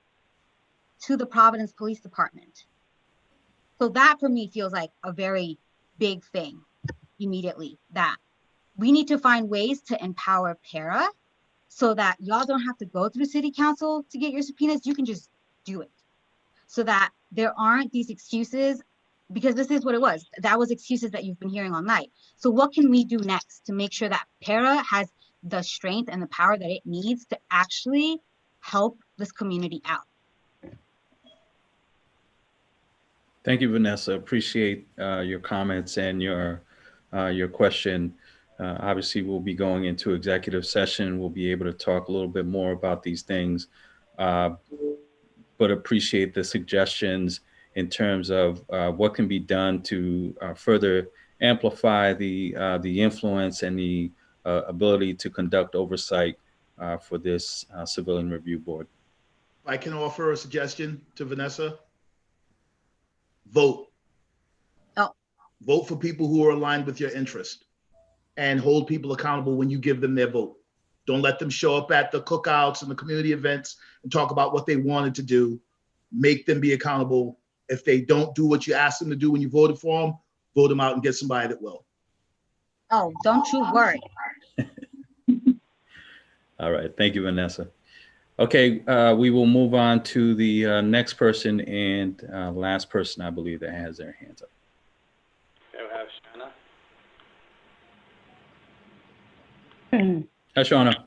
to the Providence Police Department. So that for me feels like a very big thing immediately, that we need to find ways to empower PERA so that y'all don't have to go through city council to get your subpoenas. You can just do it, so that there aren't these excuses, because this is what it was. That was excuses that you've been hearing all night. So what can we do next to make sure that PERA has the strength and the power that it needs to actually help this community out? Thank you, Vanessa. Appreciate your comments and your question. Obviously, we'll be going into executive session. We'll be able to talk a little bit more about these things, but appreciate the suggestions in terms of what can be done to further amplify the influence and the ability to conduct oversight for this civilian review board. If I can offer a suggestion to Vanessa, vote. Oh. Vote for people who are aligned with your interest, and hold people accountable when you give them their vote. Don't let them show up at the cookouts and the community events and talk about what they wanted to do. Make them be accountable. If they don't do what you asked them to do when you voted for them, vote them out and get somebody that will. Oh, don't you worry. All right. Thank you, Vanessa. Okay, we will move on to the next person and last person, I believe, that has their hands up. Okay, we have Shanna. Hi, Shauna.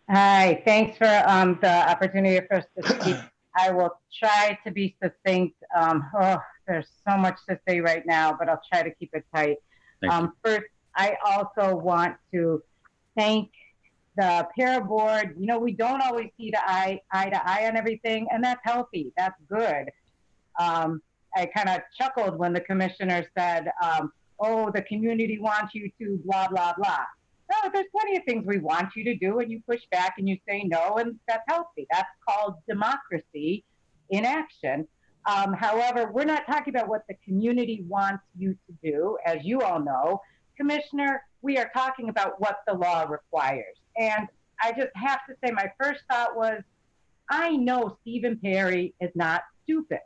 Hi, thanks for the opportunity for us to speak. I will try to be succinct. There's so much to say right now, but I'll try to keep it tight. First, I also want to thank the PERA board. You know, we don't always see eye to eye on everything, and that's healthy. That's good. I kind of chuckled when the commissioner said, oh, the community wants you to blah, blah, blah. No, there's plenty of things we want you to do, and you push back and you say no, and that's healthy. That's called democracy in action. However, we're not talking about what the community wants you to do, as you all know. Commissioner, we are talking about what the law requires. And I just have to say, my first thought was, I know Stephen Perry is not stupid.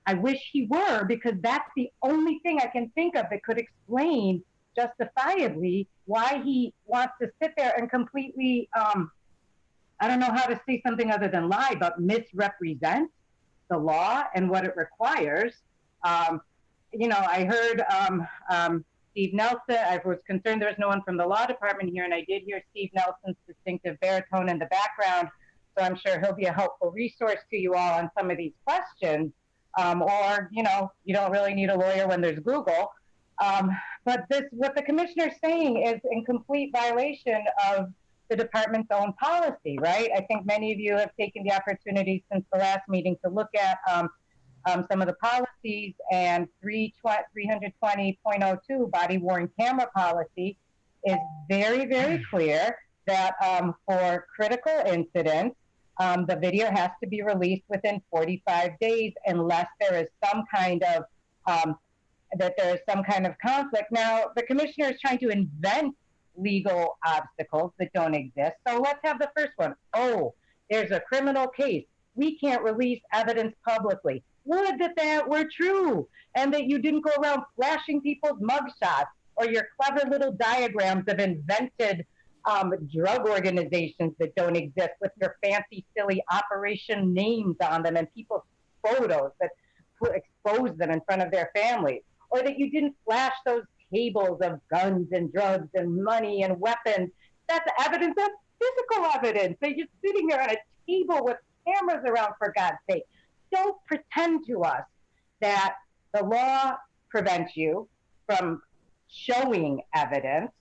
I wish he were, because that's the only thing I can think of that could explain justifiably why he wants to sit there and completely, I don't know how to say something other than lie, but misrepresent the law and what it requires. You know, I heard Steve Nelson. I was concerned there was no one from the law department here, and I did hear Steve Nelson's distinctive baritone in the background, so I'm sure he'll be a helpful resource to you all on some of these questions. Or, you know, you don't really need a lawyer when there's Google. But what the commissioner's saying is in complete violation of the department's own policy, right? I think many of you have taken the opportunity since the last meeting to look at some of the policies, and 320.02 body worn camera policy is very, very clear that for critical incidents, the video has to be released within 45 days unless there is some kind of conflict. Now, the commissioner is trying to invent legal obstacles that don't exist. So let's have the first one. Oh, there's a criminal case. We can't release evidence publicly. Would that were true, and that you didn't go around flashing people's mugshots or your clever little diagrams of invented drug organizations that don't exist with your fancy, silly operation names on them and people's photos that expose them in front of their families, or that you didn't flash those tables of guns and drugs and money and weapons. That's evidence. That's physical evidence. They're just sitting there at a table with cameras around, for God's sake. Don't pretend to us that the law prevents you from showing evidence,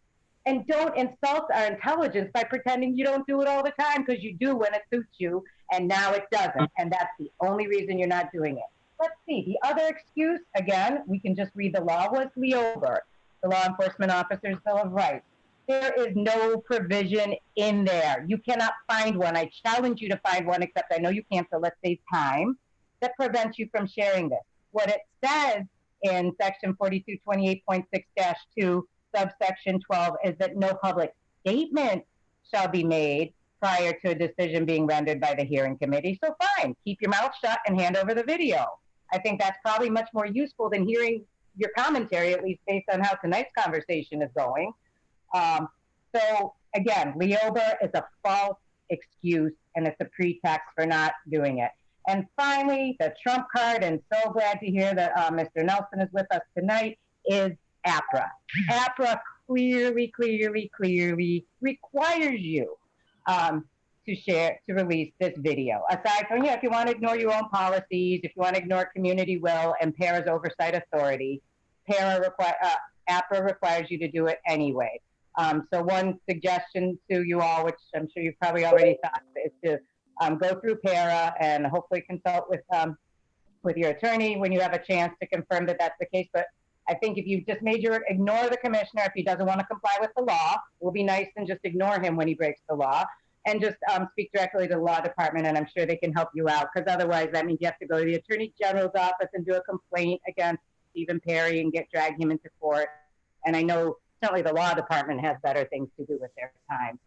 and don't insult our intelligence by pretending you don't do it all the time, because you do when it suits you, and now it doesn't, and that's the only reason you're not doing it. Let's see, the other excuse, again, we can just read the law, was LEOBR, the Law Enforcement Officers' Bill of Rights. There is no provision in there. You cannot find one. I challenge you to find one, except I know you can't, so let's save time, that prevents you from sharing this. What it says in section 4228.6-2, subsection 12, is that no public statement shall be made prior to a decision being rendered by the hearing committee. So fine, keep your mouth shut and hand over the video. I think that's probably much more useful than hearing your commentary, at least based on how tonight's conversation is going. So again, LEOBR is a false excuse, and it's a pretext for not doing it. And finally, the trump card, and so glad to hear that Mr. Nelson is with us tonight, is APRA. APRA clearly requires you to release this video. Aside from, if you want to ignore your own policies, if you want to ignore community will and PERA's oversight authority, APRA requires you to do it anyway. So one suggestion to you all, which I'm sure you've probably already thought, is to go through PERA and hopefully consult with your attorney when you have a chance to confirm that that's the case. But I think if you just ignore the commissioner, if he doesn't want to comply with the law, we'll be nice and just ignore him when he breaks the law, and just speak directly to the law department, and I'm sure they can help you out, because otherwise that means you have to go to the Attorney General's office and do a complaint against Stephen Perry and drag him into court. And I know certainly the law department has better things to do with their time.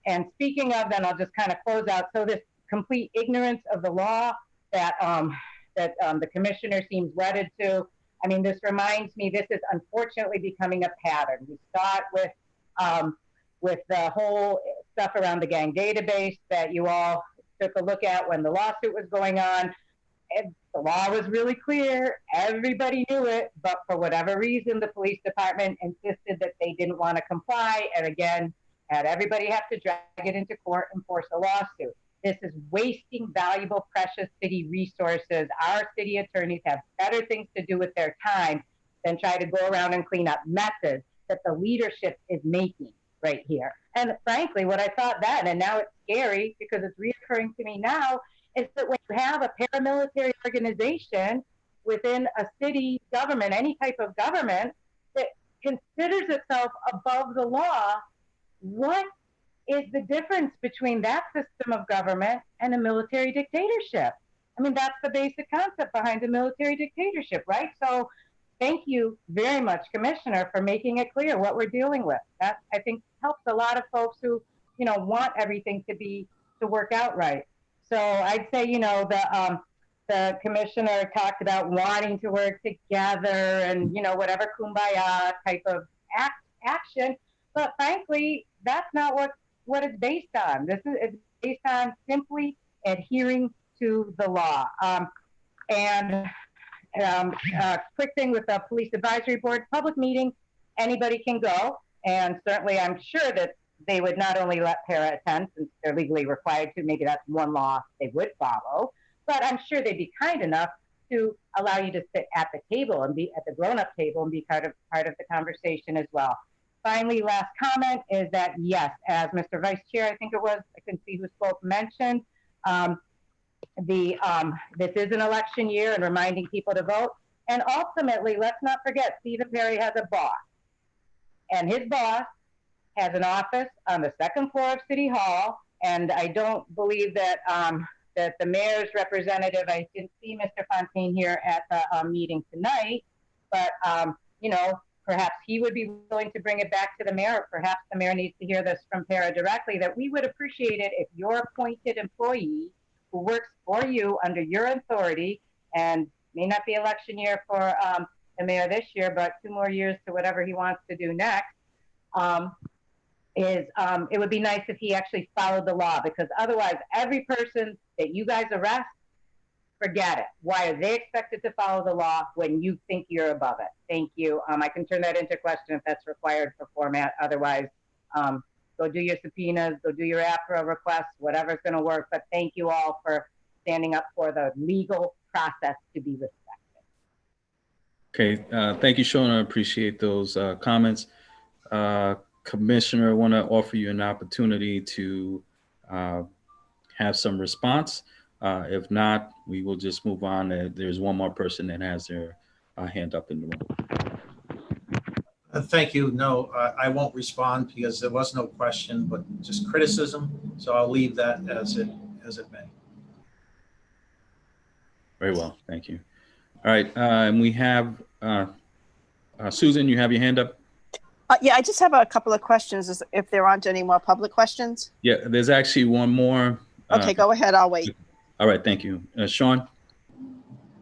And speaking of, then I'll just kind of close out. So this complete ignorance of the law that the commissioner seems wedded to, I mean, this reminds me, this is unfortunately becoming a pattern. We start with the whole stuff around the gang database that you all took a look at when the lawsuit was going on. And the law was really clear. Everybody knew it, but for whatever reason, the police department insisted that they didn't want to comply. And again, had everybody have to drag it into court and force a lawsuit. This is wasting valuable, precious city resources. Our city attorneys have better things to do with their time than try to go around and clean up messes that the leadership is making right here. And frankly, what I thought then, and now it's scary because it's reoccurring to me now, is that when you have a paramilitary organization within a city government, any type of government, that considers itself above the law, what is the difference between that system of government and a military dictatorship? I mean, that's the basic concept behind a military dictatorship, right? So thank you very much, Commissioner, for making it clear what we're dealing with. That, I think, helps a lot of folks who, want everything to work out right. So I'd say, the commissioner talked about wanting to work together and, whatever kumbaya type of action. But frankly, that's not what it's based on. It's based on simply adhering to the law. Quick thing with the Police Advisory Board, public meeting, anybody can go. And certainly I'm sure that they would not only let PERA attend, since they're legally required to, maybe that's one law they would follow, but I'm sure they'd be kind enough to allow you to sit at the table and be at the grown-up table and be part of the conversation as well. Finally, last comment is that, yes, as Mr. Vice Chair, I think it was, I can see who spoke, mentioned, this is an election year and reminding people to vote. And ultimately, let's not forget, Stephen Perry has a boss. And his boss has an office on the second floor of City Hall, And I don't believe that that the mayor's representative, I didn't see Mr. Fontaine here at the meeting tonight, but you know, perhaps he would be willing to bring it back to the mayor. Perhaps the mayor needs to hear this from PERA directly, that we would appreciate it if your appointed employee who works for you under your authority, and may not be election year for the mayor this year, but 2 more years to whatever he wants to do next, it would be nice if he actually followed the law, because otherwise every person that you guys arrest, forget it. Why are they expected to follow the law when you think you're above it? Thank you. I can turn that into a question if that's required for format. Otherwise, go do your subpoenas, go do your APRA requests, whatever's going to work. But thank you all for standing up for the legal process to be respected. Okay, thank you, Sean. I appreciate those comments. Commissioner, I want to offer you an opportunity to have some response. If not, we will just move on. There's one more person that has their hand up in the room. Thank you. No, I won't respond because there was no question, but just criticism. So I'll leave that as it may. Very well, thank you. All right, and we have Susan, you have your hand up? Yeah, I just have a couple of questions if there aren't any more public questions. Yeah, there's actually one more. Okay, go ahead, I'll wait. All right, thank you. Sean?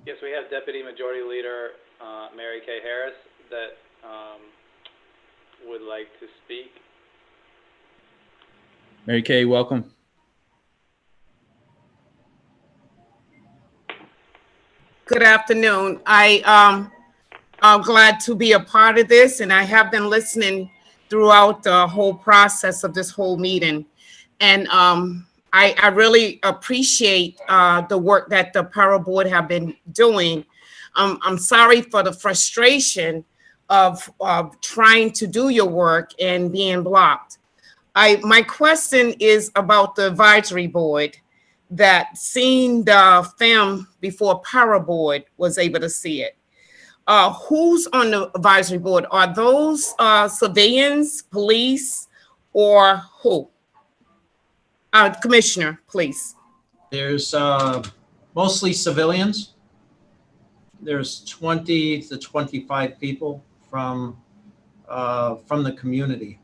Yes, we have Deputy Majority Leader Mary Kay Harris that would like to speak. Mary Kay, welcome. Good afternoon. I'm glad to be a part of this, and I have been listening throughout the whole process of this whole meeting. And I really appreciate the work that the PERA board have been doing. I'm sorry for the frustration of trying to do your work and being blocked. My question is about the advisory board, that seeing the film before PERA board was able to see it. Who's on the advisory board? Are those civilians, police, or who? Commissioner, please. There's mostly civilians. There's 20 to 25 people from the community.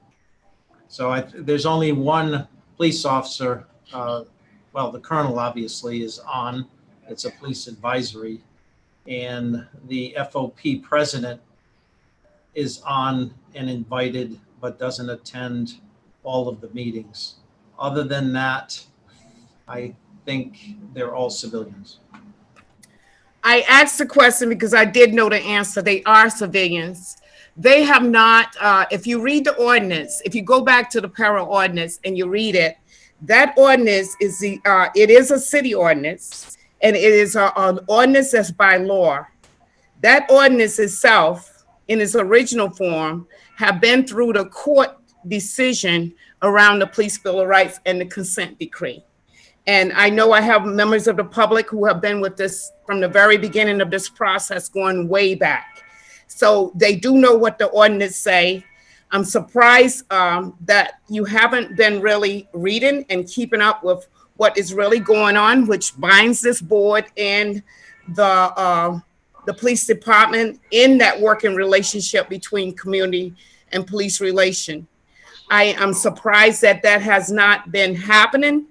So there's only one police officer. Well, the colonel obviously is on. It's a police advisory. And the FOP president is on and invited, but doesn't attend all of the meetings. Other than that, I think they're all civilians. I asked the question because I did know the answer. They are civilians. They have not, if you read the ordinance, if you go back to the PERA ordinance and you read it, that ordinance is it is a city ordinance, and it is an ordinance that's by law. That ordinance itself, in its original form, have been through the court decision around the Police Bill of Rights and the consent decree. And I know I have members of the public who have been with this from the very beginning of this process, going way back. So they do know what the ordinance say. I'm surprised that you haven't been really reading and keeping up with what is really going on, which binds this board and the police department in that working relationship between community and police relation. I am surprised that that has not been happening.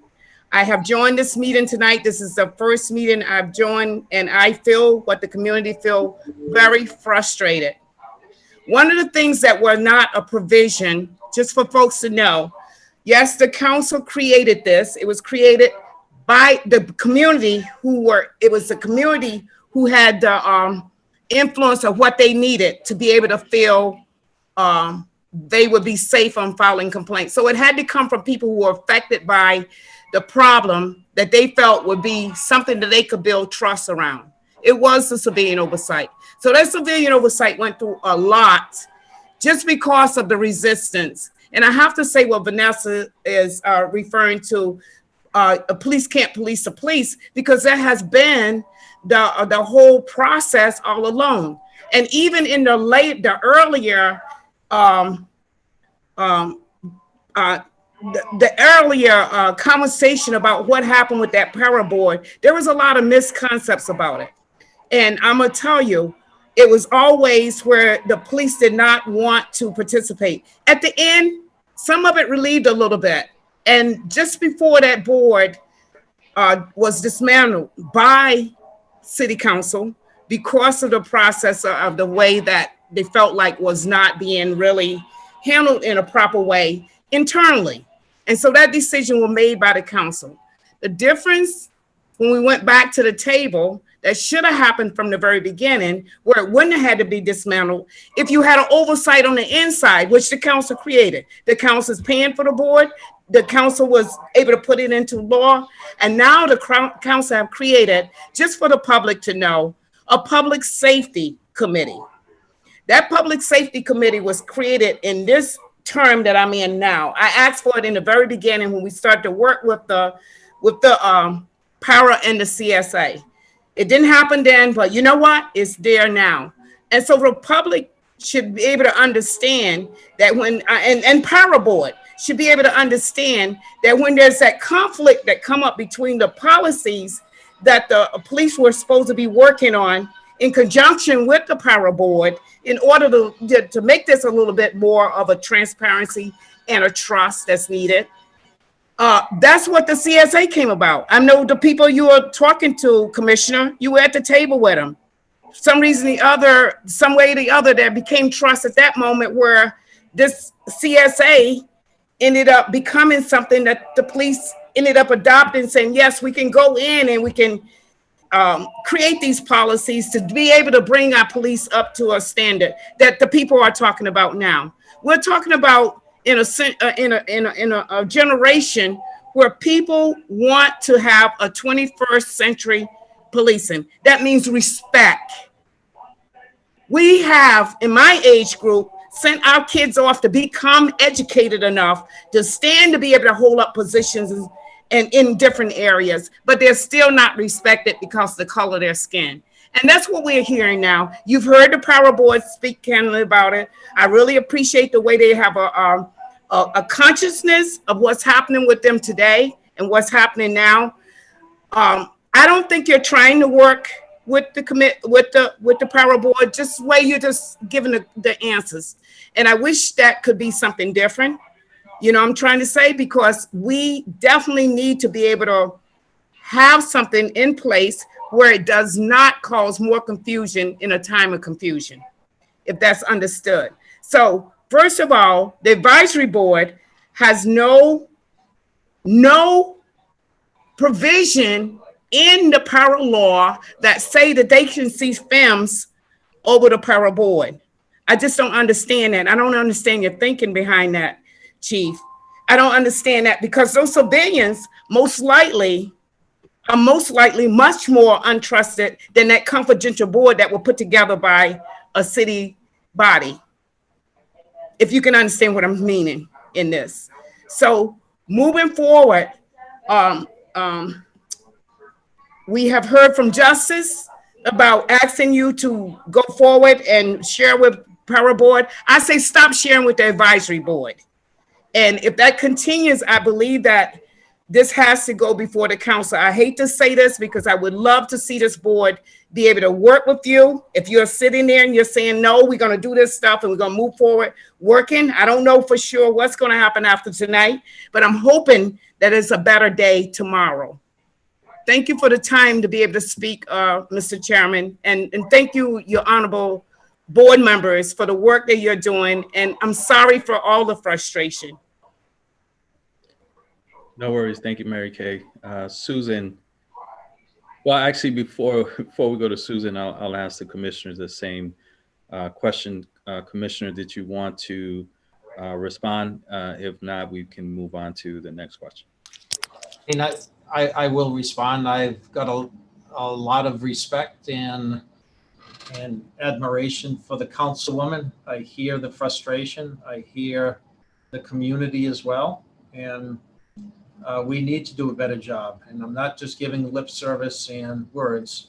I have joined this meeting tonight. This is the first meeting I've joined, and I feel what the community feel, very frustrated. One of the things that were not a provision, just for folks to know, yes, the council created this. It was created by the community it was the community who had the influence of what they needed to be able to feel they would be safe on filing complaints. So it had to come from people who were affected by the problem that they felt would be something that they could build trust around. It was the civilian oversight. So that civilian oversight went through a lot just because of the resistance. And I have to say what Vanessa is referring to, a police can't police the police, because that has been the whole process all along. And even in the earlier the earlier conversation about what happened with that PERA board, there was a lot of misconceptions about it. And I'm gonna tell you, it was always where the police did not want to participate. At the end, some of it relieved a little bit. And just before that board was dismantled by city council because of the process of the way that they felt like was not being really handled in a proper way internally. And so that decision was made by the council. The difference when we went back to the table, that should have happened from the very beginning, where it wouldn't have had to be dismantled if you had an oversight on the inside, which the council created. The council is paying for the board. The council was able to put it into law. And now the council have created, just for the public to know, a public safety committee. That public safety committee was created in this term that I'm in now. I asked for it in the very beginning when we started to work with the PERA and the CSA. It didn't happen then, but you know what? It's there now. And so the public should be able to understand that when, and PERA board should be able to understand that when there's that conflict that come up between the policies that the police were supposed to be working on in conjunction with the PERA board, in order to make this a little bit more of a transparency and a trust that's needed. That's what the CSA came about. I know the people you were talking to, Commissioner, you were at the table with them. Some way or the other, there became trust at that moment where this CSA ended up becoming something that the police ended up adopting, saying, yes, we can go in and we can create these policies to be able to bring our police up to a standard that the people are talking about now. We're talking about in a generation where people want to have a 21st century policing. That means respect. We have, in my age group, sent our kids off to become educated enough to stand to be able to hold up positions and in different areas, but they're still not respected because of the color of their skin. And that's what we're hearing now. You've heard the PERA board speak candidly about it. I really appreciate the way they have a consciousness of what's happening with them today and what's happening now. I don't think you're trying to work with the PERA board, just the way you're just giving the answers. And I wish that could be something different. You know, I'm trying to say, because we definitely need to be able to have something in place where it does not cause more confusion in a time of confusion, if that's understood. So first of all, the advisory board has no provision in the PERA law that say that they can see films over the PERA board. I just don't understand that. I don't understand your thinking behind that, Chief. I don't understand that, because those civilians most likely are much more untrusted than that confidential board that were put together by a city body. If you can understand what I'm meaning in this. So moving forward, we have heard from Justice about asking you to go forward and share with PERA board. I say stop sharing with the advisory board. And if that continues, I believe that this has to go before the council. I hate to say this because I would love to see this board be able to work with you. If you're sitting there and you're saying, no, we're going to do this stuff and we're going to move forward working. I don't know for sure what's going to happen after tonight, but I'm hoping that it's a better day tomorrow. Thank you for the time to be able to speak, Mr. Chairman. And thank you, your honorable board members, for the work that you're doing. And I'm sorry for all the frustration. No worries. Thank you, Mary Kay. Susan. Well, actually, before we go to Susan, I'll ask the commissioners the same question. Commissioner, did you want to respond? If not, we can move on to the next question. And I will respond. I've got a lot of respect and admiration for the councilwoman. I hear the frustration. I hear the community as well. And we need to do a better job. And I'm not just giving lip service and words.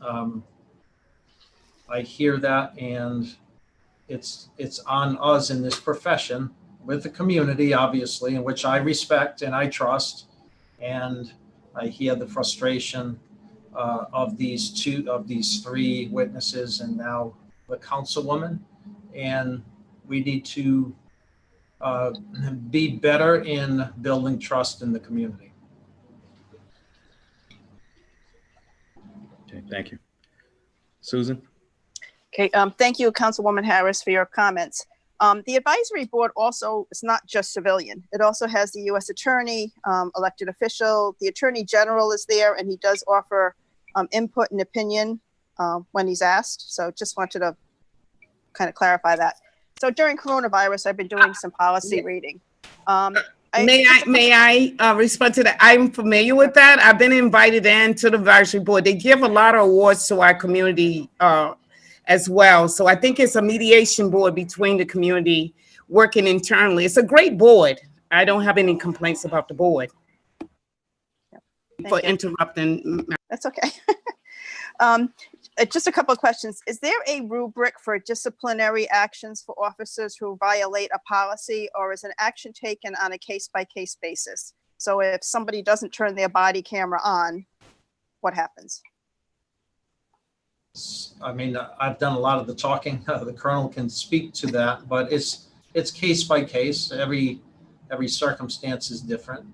I hear that, and it's on us in this profession with the community, obviously, in which I respect and I trust. And I hear the frustration of these three witnesses and now the councilwoman. And we need to be better in building trust in the community. Okay, thank you. Susan? Okay, thank you, Councilwoman Harris, for your comments. The advisory board also is not just civilian. It also has the U.S. attorney, elected official. The attorney general is there, and he does offer input and opinion when he's asked. So just wanted to kind of clarify that. So during coronavirus, I've been doing some policy reading. May I respond to that? I'm familiar with that. I've been invited in to the advisory board. They give a lot of awards to our community as well. So I think it's a mediation board between the community working internally. It's a great board. I don't have any complaints about the board. For interrupting. That's okay. Just a couple of questions. Is there a rubric for disciplinary actions for officers who violate a policy, or is an action taken on a case-by-case basis? So if somebody doesn't turn their body camera on, what happens? I mean, I've done a lot of the talking. The colonel can speak to that, but it's case by case. Every circumstance is different.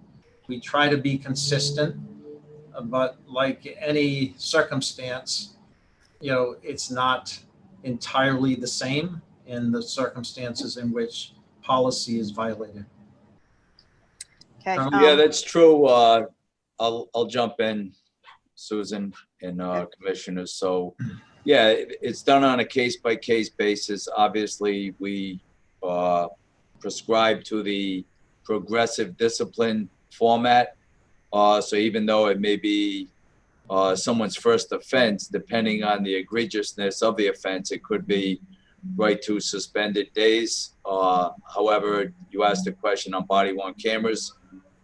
We try to be consistent, but like any circumstance, you know, it's not entirely the same in the circumstances in which policy is violated. Okay. Yeah, that's true. I'll jump in, Susan and commissioners. So yeah, it's done on a case-by-case basis. Obviously, we prescribe to the progressive discipline format. So even though it may be someone's first offense, depending on the egregiousness of the offense, it could be right to suspended days. However, you asked a question on body-worn cameras.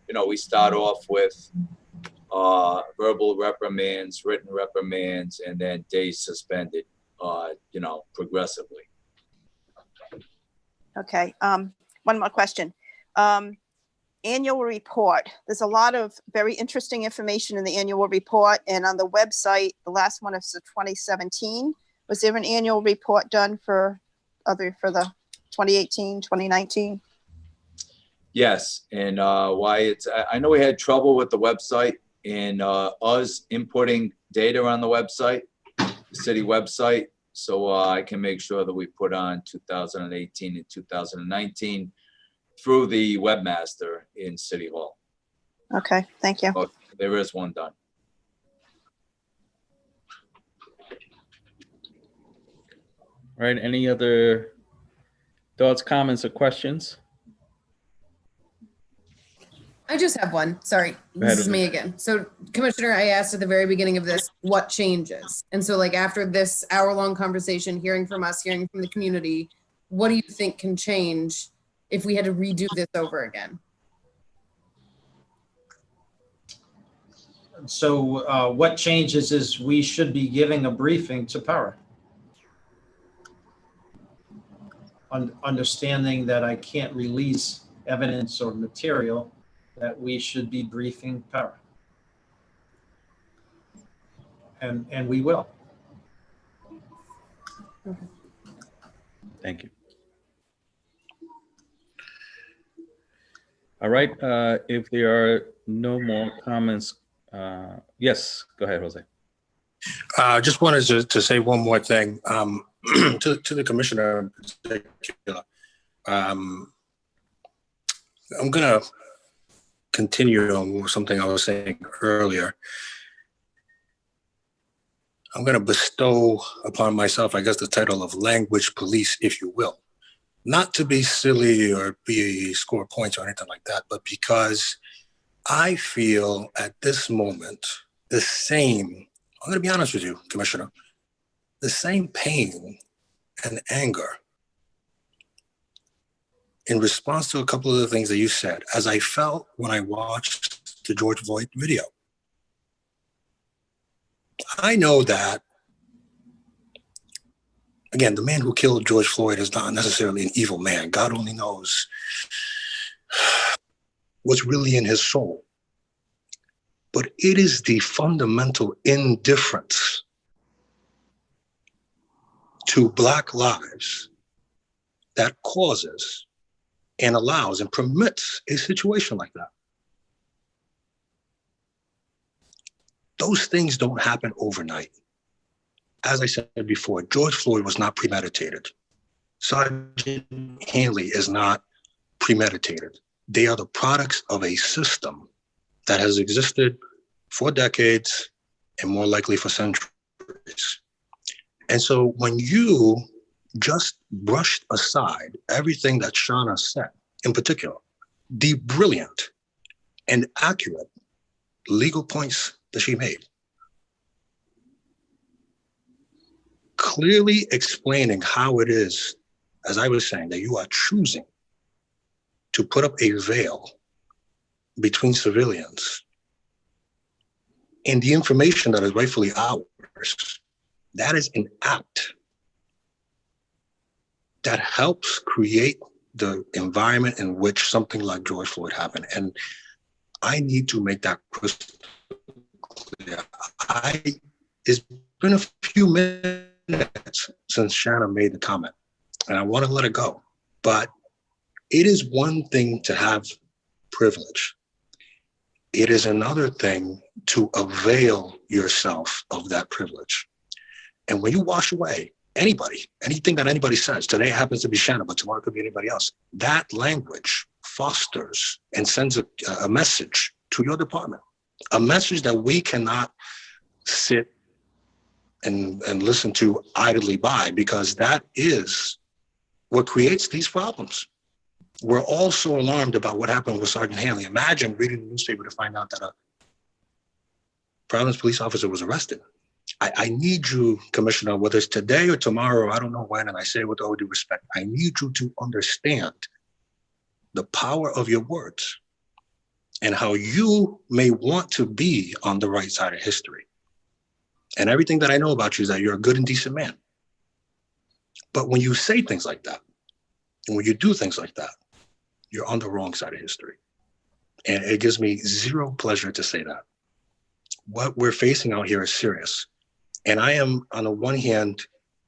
You know, we start off with verbal reprimands, written reprimands, and then days suspended, you know, progressively. Okay. One more question. Annual report. There's a lot of very interesting information in the annual report, and on the website, the last one is the 2017. Was there an annual report done for the 2018, 2019? Yes, and why it's, I know we had trouble with the website and us inputting data on the website, the city website. So I can make sure that we put on 2018 and 2019 through the webmaster in City Hall. Okay, thank you. Oh, there is one done. All right, any other thoughts, comments, or questions? I just have one. Sorry, this is me again. So, Commissioner, I asked at the very beginning of this, what changes? And so, like, after this hour-long conversation, hearing from us, hearing from the community, what do you think can change if we had to redo this over again? So what changes is we should be giving a briefing to PERA. Understanding that I can't release evidence or material, that we should be briefing PERA. And we will. Okay. Thank you. All right, if there are no more comments, yes, go ahead, Jose. Just wanted to say one more thing to the commissioner in particular. I'm going to continue on something I was saying earlier. I'm going to bestow upon myself, I guess, the title of language police, if you will. Not to be silly or score points or anything like that, but because I feel at this moment the same, I'm going to be honest with you, Commissioner, the same pain and anger in response to a couple of the things that you said, as I felt when I watched the George Floyd video. I know that again, the man who killed George Floyd is not necessarily an evil man. God only knows what's really in his soul. But it is the fundamental indifference to Black lives that causes and allows and permits a situation like that. Those things don't happen overnight. As I said before, George Floyd was not premeditated. Sergeant Hanley is not premeditated. They are the products of a system that has existed for decades and more likely for centuries. And so when you just brushed aside everything that Shauna said, in particular, the brilliant and accurate legal points that she made, clearly explaining how it is, as I was saying, that you are choosing to put up a veil between civilians and the information that is rightfully ours. That is an act that helps create the environment in which something like George Floyd happened. And I need to make that crystal clear. It's been a few minutes since Shanna made the comment, and I want to let it go. But it is one thing to have privilege. It is another thing to avail yourself of that privilege. And when you wash away anything that anybody says, today happens to be Shanna, but tomorrow it could be anybody else, that language fosters and sends a message to your department, a message that we cannot sit and listen to idly by, because that is what creates these problems. We're all so alarmed about what happened with Sergeant Hanley. Imagine reading the newspaper to find out that a Providence police officer was arrested. I need you, Commissioner, whether it's today or tomorrow, I don't know when, and I say it with all due respect, I need you to understand the power of your words and how you may want to be on the right side of history. And everything that I know about you is that you're a good and decent man. But when you say things like that, and when you do things like that, you're on the wrong side of history. And it gives me zero pleasure to say that. What we're facing out here is serious. And I am, on the one hand,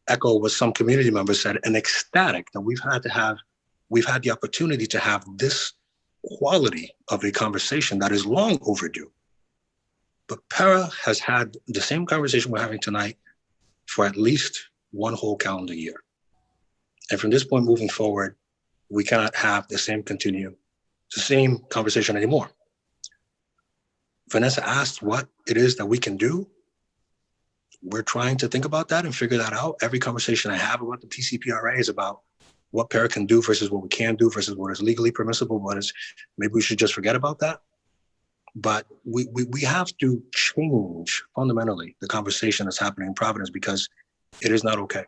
echo what some community members said, and ecstatic that we've had the opportunity to have this quality of a conversation that is long overdue. But PERA has had the same conversation we're having tonight for at least one whole calendar year. And from this point moving forward, we cannot have the same conversation anymore. Vanessa asked what it is that we can do. We're trying to think about that and figure that out. Every conversation I have about the PCPRA is about what PERA can do versus what we can do versus what is legally permissible, maybe we should just forget about that. But we have to change fundamentally the conversation that's happening in Providence, because it is not okay.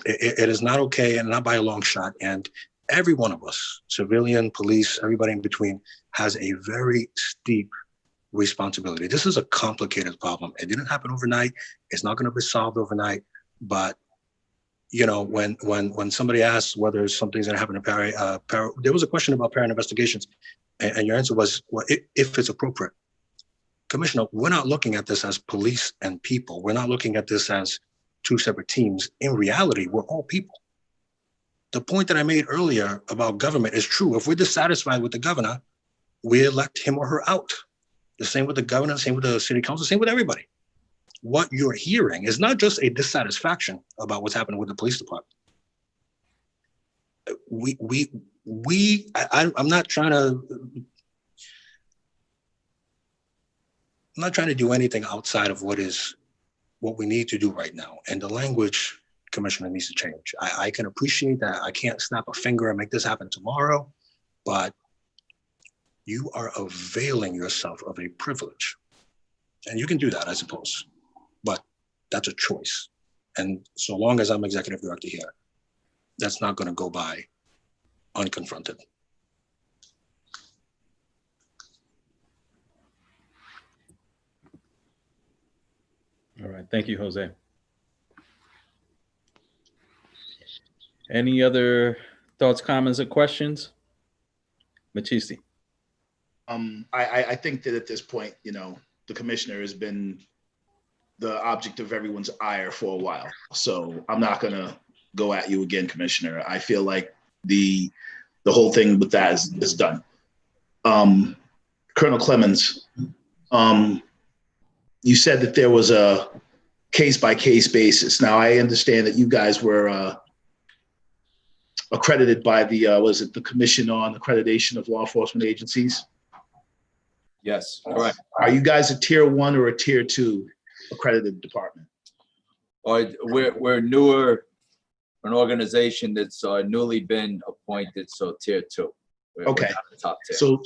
It is not okay, and not by a long shot. And every one of us, civilian, police, everybody in between, has a very steep responsibility. This is a complicated problem. It didn't happen overnight. It's not going to be solved overnight. But you know, when somebody asks whether something's going to happen to PERA, there was a question about PERA investigations, and your answer was, well, if it's appropriate. Commissioner, we're not looking at this as police and people. We're not looking at this as two separate teams. In reality, we're all people. The point that I made earlier about government is true. If we're dissatisfied with the governor, we elect him or her out. The same with the governor, same with the city council, same with everybody. What you're hearing is not just a dissatisfaction about what's happening with the police department. I'm not trying to do anything outside of what we need to do right now. And the language, Commissioner, needs to change. I can appreciate that. I can't snap a finger and make this happen tomorrow, but you are availing yourself of a privilege. And you can do that, I suppose, but that's a choice. And so long as I'm executive director here, that's not going to go by unconfronted. All right. Thank you, Jose. Any other thoughts, comments, or questions? Machisti. I think that at this point, you know, the commissioner has been the object of everyone's ire for a while. So I'm not gonna go at you again, Commissioner. I feel like the whole thing with that is done. Colonel Clemens, you said that there was a case-by-case basis. Now, I understand that you guys were accredited by the, was it the Commission on Accreditation of Law Enforcement Agencies? Yes, correct. Are you guys a tier 1 or a tier 2 accredited department? We're newer, an organization that's newly been appointed, so tier 2. We're Okay. not the top tier.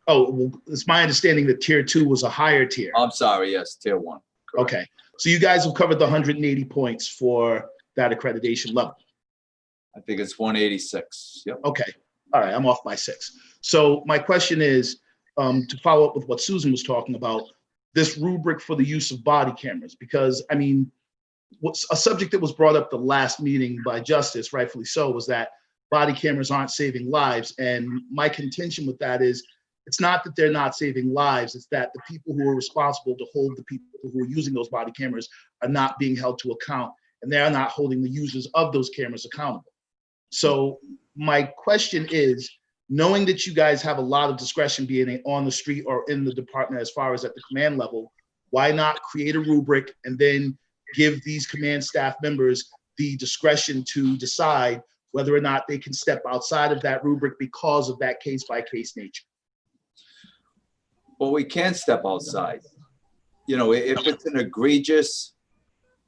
Well, it's my understanding that tier 2 was a higher tier. I'm sorry, yes, tier 1. Correct. Okay. So you guys have covered the 180 points for that accreditation level. I think it's 186. Yep. Okay. All right. I'm off by 6. So my question is, to follow up with what Susan was talking about, this rubric for the use of body cameras, because I mean, what's a subject that was brought up the last meeting by Justice, rightfully so, was that body cameras aren't saving lives. And my contention with that is, it's not that they're not saving lives, it's that the people who are responsible to hold the people who are using those body cameras are not being held to account, and they're not holding the users of those cameras accountable. So my question is, knowing that you guys have a lot of discretion being on the street or in the department as far as at the command level, why not create a rubric and then give these command staff members the discretion to decide whether or not they can step outside of that rubric because of that case-by-case nature? Well, we can step outside. You know, if it's an egregious,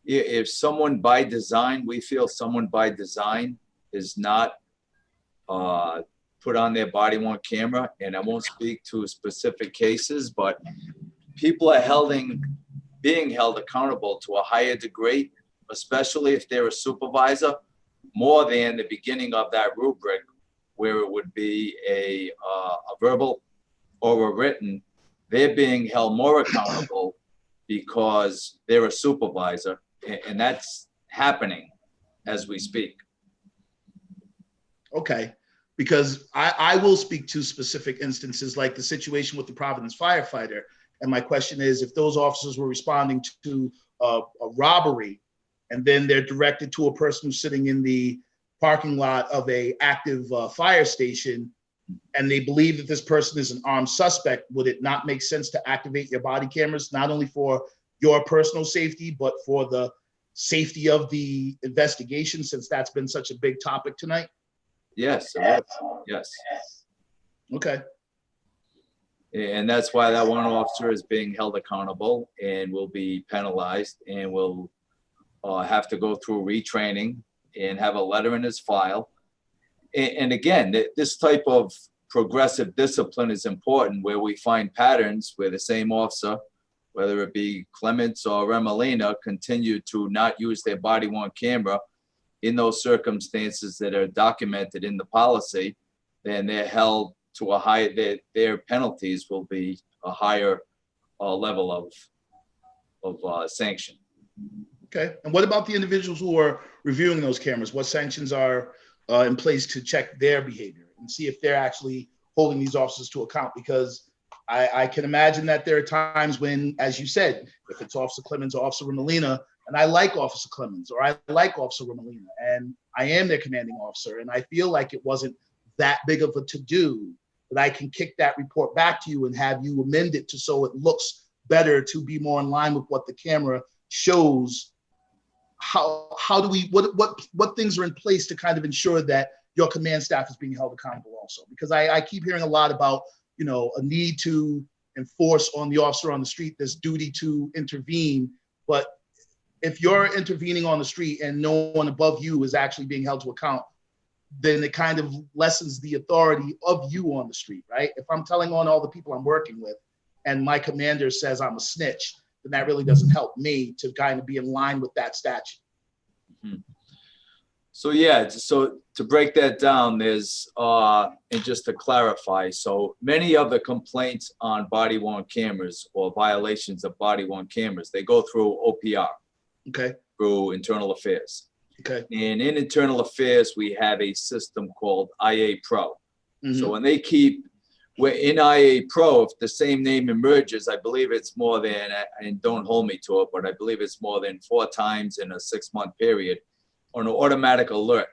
if someone by design, we feel someone by design is not put on their body-worn camera, and I won't speak to specific cases, but people are being held accountable to a higher degree, especially if they're a supervisor, more than the beginning of that rubric, where it would be a verbal or a written. They're being held more accountable because they're a supervisor, and that's happening as we speak. Okay, because I will speak to specific instances like the situation with the Providence firefighter. And my question is, if those officers were responding to a robbery, and then they're directed to a person who's sitting in the parking lot of a active fire station, and they believe that this person is an armed suspect, would it not make sense to activate your body cameras, not only for your personal safety, but for the safety of the investigation, since that's been such a big topic tonight? Yes, it is. Yes. Okay. And that's why that one officer is being held accountable and will be penalized and will have to go through retraining and have a letter in his file. And again, this type of progressive discipline is important, where we find patterns where the same officer, whether it be Clements or Remolina, continue to not use their body-worn camera in those circumstances that are documented in the policy, then they're held to a higher, their penalties will be a higher level of sanction. Okay. And what about the individuals who are reviewing those cameras? What sanctions are in place to check their behavior and see if they're actually holding these officers to account? Because I can imagine that there are times when, as you said, if it's Officer Clemens or Officer Remolina, and I like Officer Clemens or I like Officer Remolina, and I am their commanding officer, and I feel like it wasn't that big of a to-do, that I can kick that report back to you and have you amend it so it looks better, to be more in line with what the camera shows. How do we, what things are in place to kind of ensure that your command staff is being held accountable also? Because I keep hearing a lot about, you know, a need to enforce on the officer on the street, this duty to intervene. But if you're intervening on the street and no one above you is actually being held to account, then it kind of lessens the authority of you on the street, right? If I'm telling on all the people I'm working with and my commander says I'm a snitch, then that really doesn't help me to kind of be in line with that statute. Mm-hmm. So yeah, so to break that down, there's, and just to clarify, so many of the complaints on body-worn cameras or violations of body-worn cameras, they go through OPR, okay, through internal affairs. Okay. And in internal affairs, we have a system called IA Pro. So when they keep, we're in IA Pro, if the same name emerges, I believe it's more than, and don't hold me to it, but I believe it's more than 4 times in a 6-month period, an automatic alert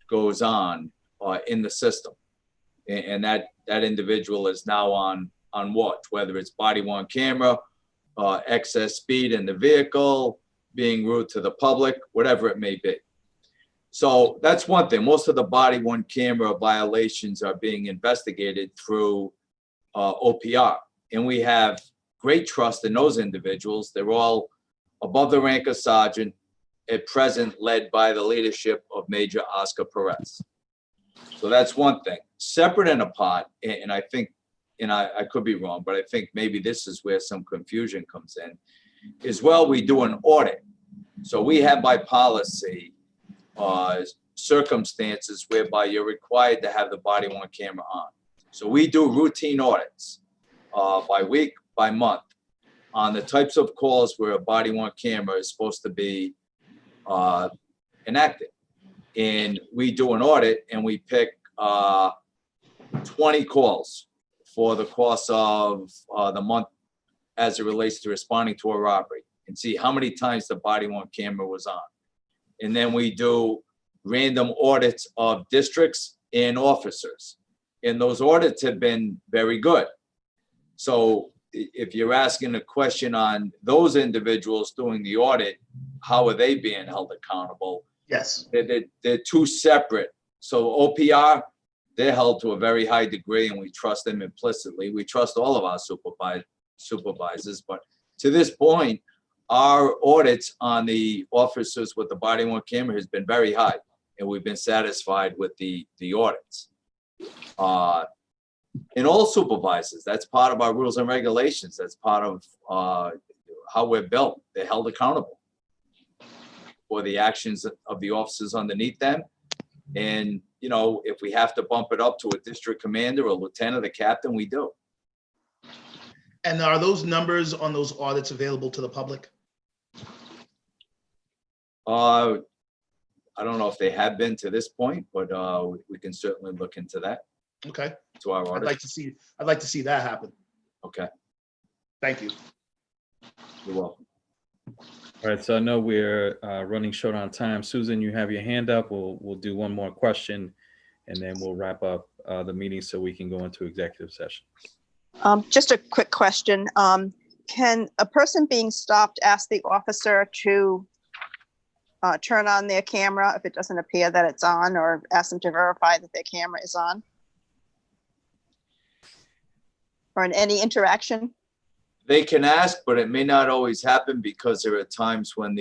goes on in the system. And that individual is now on watch, whether it's body-worn camera, excess speed in the vehicle, being rude to the public, whatever it may be. So that's one thing. Most of the body-worn camera violations are being investigated through OPR. And we have great trust in those individuals. They're all above the rank of sergeant, at present led by the leadership of Major Oscar Perez. So that's one thing. Separate and apart, and I think, and I could be wrong, but I think maybe this is where some confusion comes in, is, well, we do an audit. So we have by policy circumstances whereby you're required to have the body-worn camera on. So we do routine audits by week, by month, on the types of calls where a body-worn camera is supposed to be enacted. And we do an audit and we pick 20 calls for the course of the month as it relates to responding to a robbery, and see how many times the body-worn camera was on. And then we do random audits of districts and officers. And those audits have been very good. So if you're asking a question on those individuals doing the audit, how are they being held accountable? Yes. They're two separate. So OPR, they're held to a very high degree, and we trust them implicitly. We trust all of our supervisors, but to this point, our audits on the officers with the body-worn camera has been very high, and we've been satisfied with the audits. And all supervisors, that's part of our rules and regulations. That's part of how we're built. They're held accountable for the actions of the officers underneath them. And, you know, if we have to bump it up to a district commander, a lieutenant, a captain, we do. And are those numbers on those audits available to the public? I don't know if they have been to this point, but we can certainly look into that. Okay. To our audit. I'd like to see that happen. Okay. Thank you. You're welcome. All right, so I know we're running short on time. Susan, you have your hand up. We'll do one more question, and then we'll wrap up the meeting so we can go into executive session. Just a quick question. Can a person being stopped ask the officer to turn on their camera if it doesn't appear that it's on, or ask them to verify that their camera is on? Or in any interaction? They can ask, but it may not always happen, because there are times when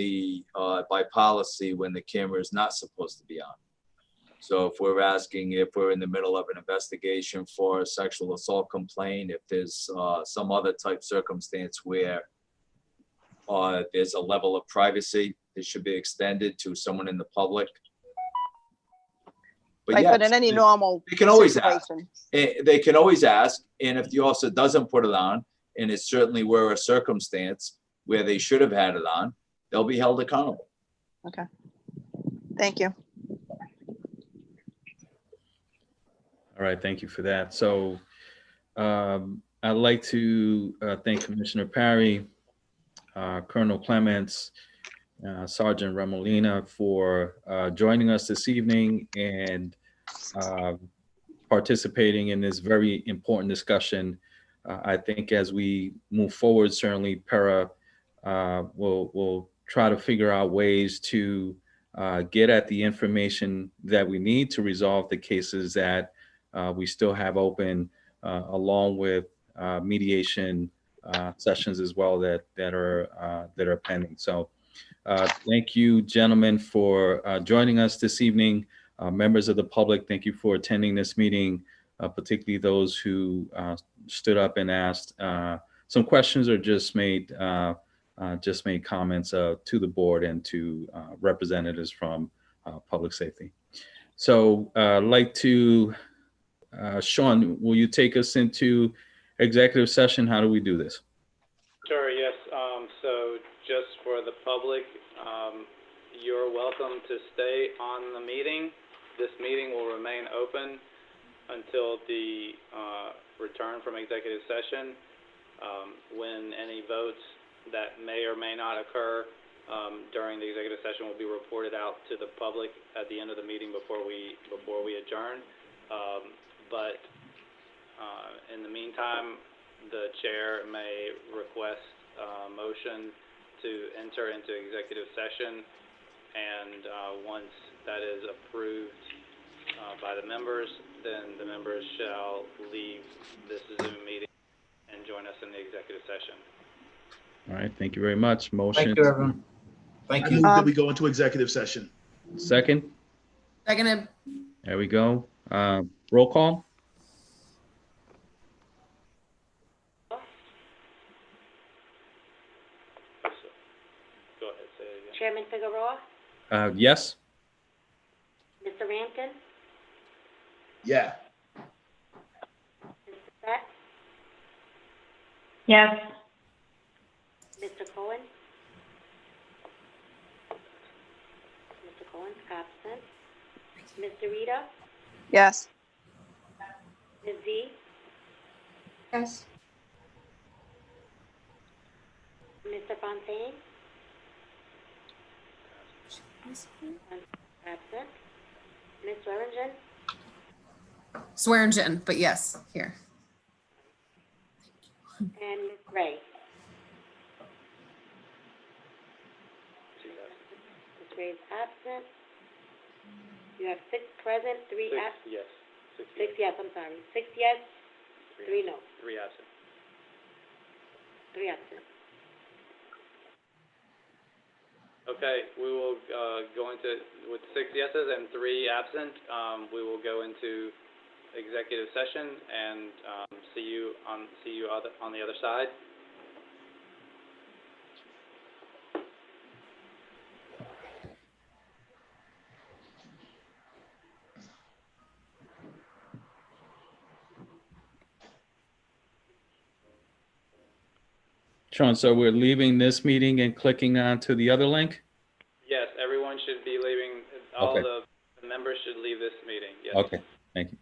by policy, when the camera is not supposed to be on. So if we're asking, if we're in the middle of an investigation for a sexual assault complaint, if there's some other type circumstance where there's a level of privacy that should be extended to someone in the public. But Right, yes, but in any normal they can always ask. situation. They can always ask, and if the officer doesn't put it on, and it certainly were a circumstance where they should have had it on, they'll be held accountable. Okay. Thank you. All right, thank you for that. So I'd like to thank Commissioner Parry, Colonel Clements, Sergeant Remolina for joining us this evening and participating in this very important discussion. I think as we move forward, certainly PERA will try to figure out ways to get at the information that we need to resolve the cases that we still have open, along with mediation sessions as well that are pending. So thank you, gentlemen, for joining us this evening. Members of the public, thank you for attending this meeting, particularly those who stood up and asked some questions or just made comments to the board and to representatives from public safety. So I'd like to, Sean, will you take us into executive session? How do we do this? Sure, yes. So just for the public, you're welcome to stay on the meeting. This meeting will remain open until the return from executive session, when any votes that may or may not occur during the executive session will be reported out to the public at the end of the meeting before we adjourn. But in the meantime, the chair may request a motion to enter into executive session, and once that is approved by the members, then the members shall leave this Zoom meeting and join us in the executive session. All right, thank you very much. Motion. Thank you, everyone. Thank I you. move that we go into executive session. Second, Seconded. there we go. Roll call. Go ahead, say it again. Chairman Figueroa, Yes. Mr. Rankin, Yeah. Mr. Beck, Yes. Mr. Cohen. Mr. Cohen's absent. Mr. Rita, Yes. Ms. Z, Yes. Mr. Fontaine, absent. Ms. Swearingen, Swearingen, but yes, here. and Ms. Ray. Ms. Ray is absent. You have 6 present, 3 Six absent. yes. 6 yes, I'm sorry. 6 yes, 3 no. 3 absent. 3 absent. Okay, we will go into, with 6 yeses and 3 absent, we will go into executive session and see you on the other side. Sean, so we're leaving this meeting and clicking on to the other link? Yes, everyone should be leaving, all Okay. the members should leave this meeting, yes. Okay, thank you.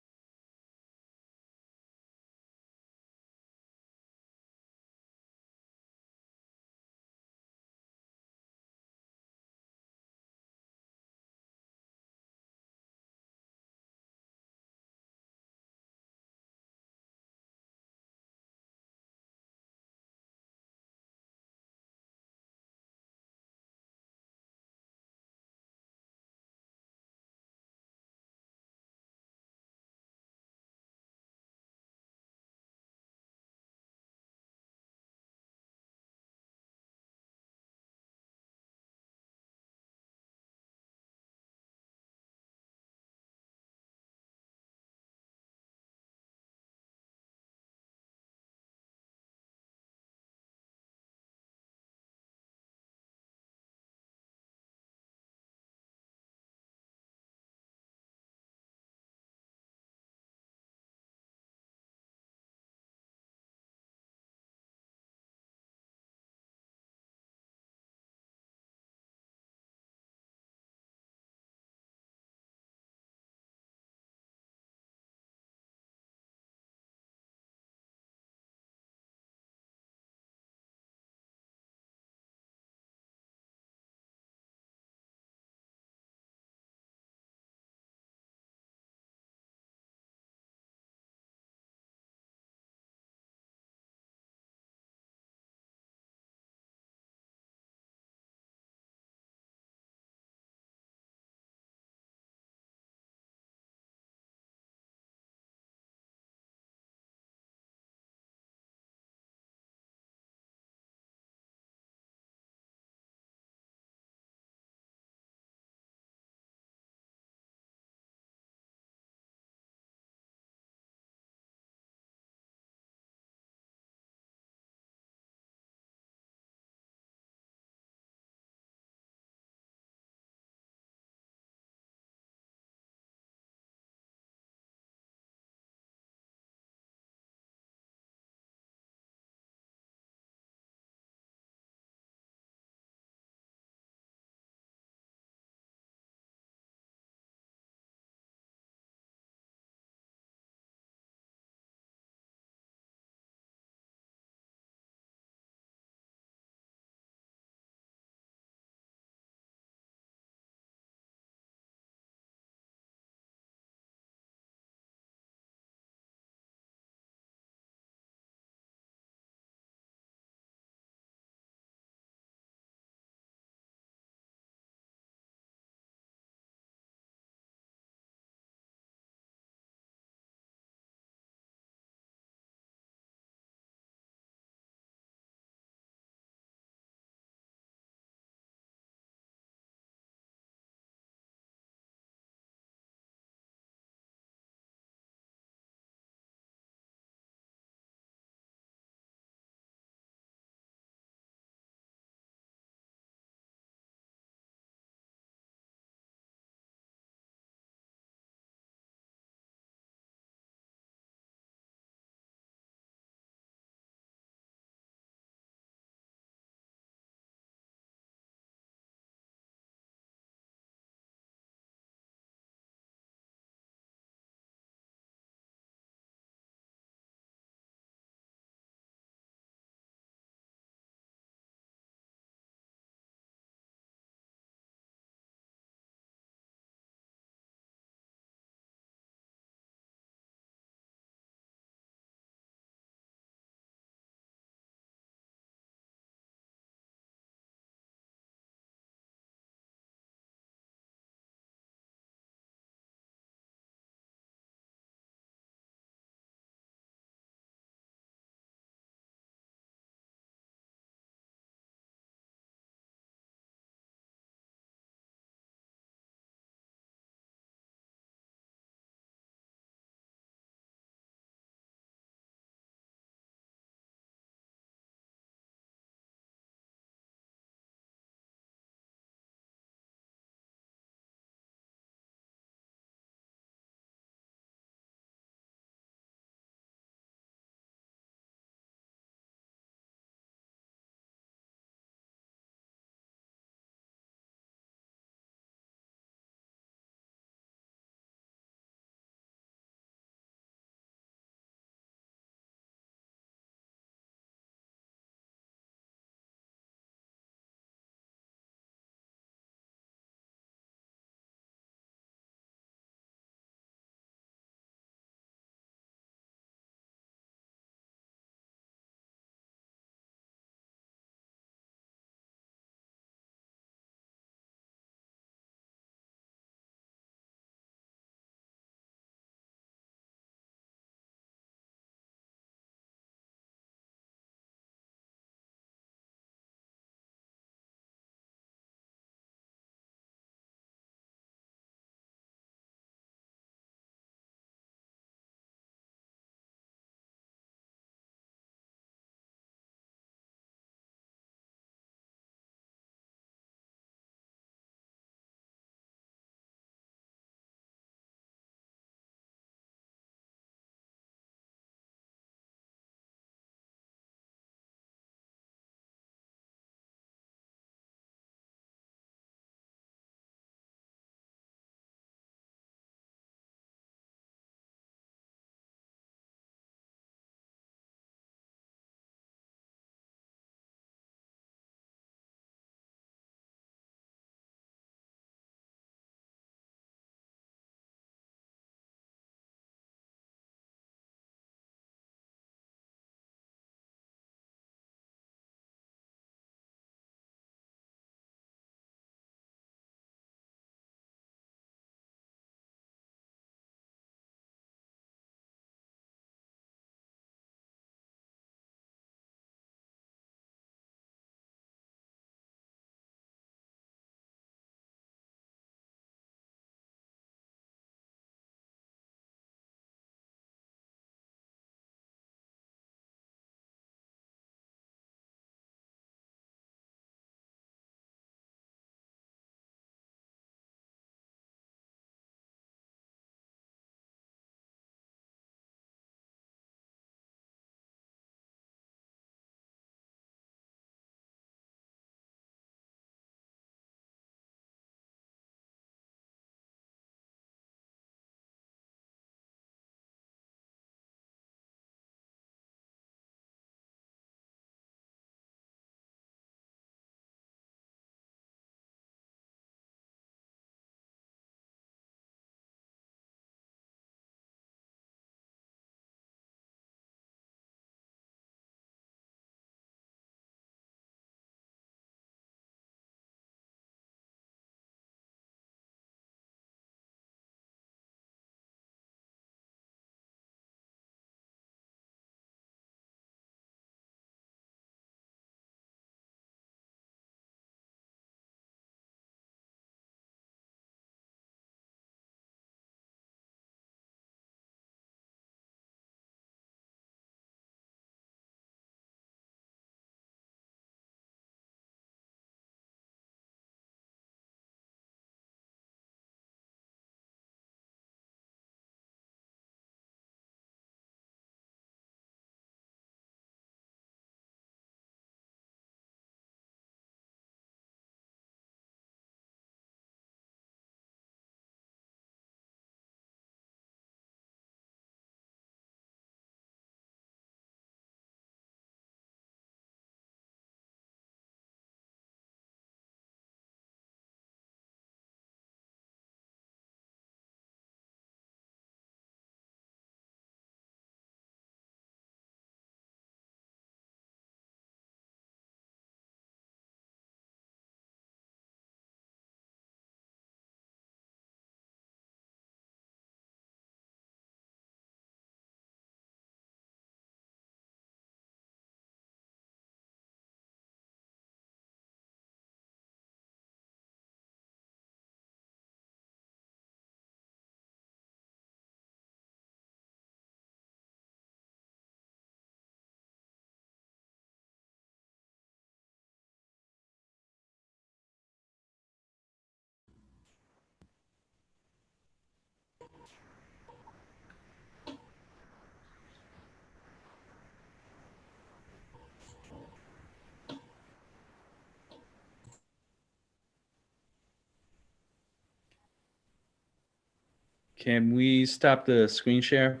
Can we stop the screen share?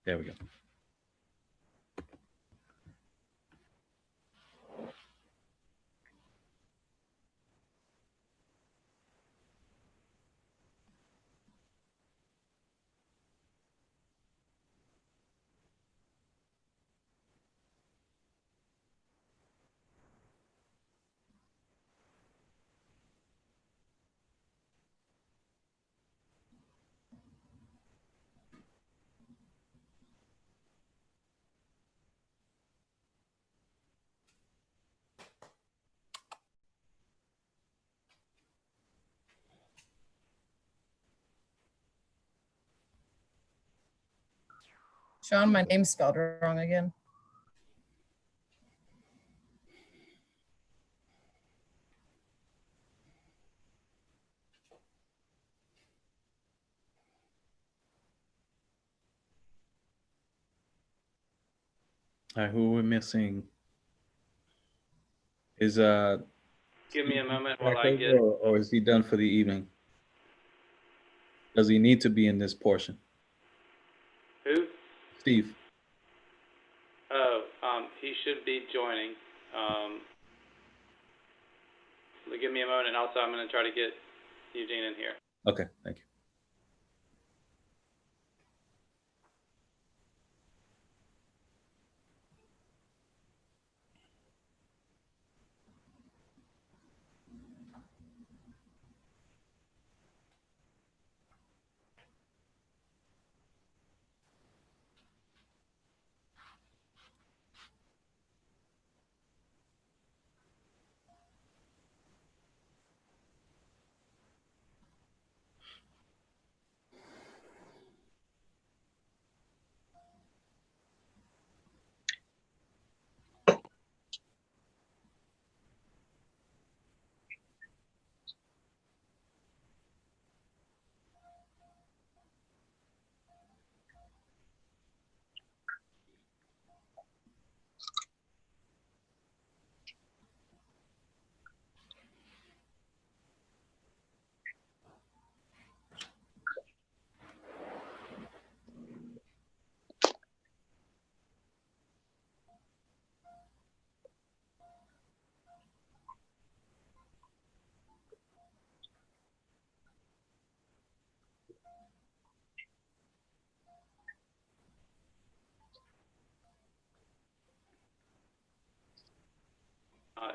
There we go. Sean, my name's spelled wrong again. All right, who are we missing? Is Give me a moment while I get. or is he done for the evening? Does he need to be in this portion? Who? Steve. Oh, he should be joining. Give me a moment, and also I'm going to try to get Eugene in here. Okay, thank you.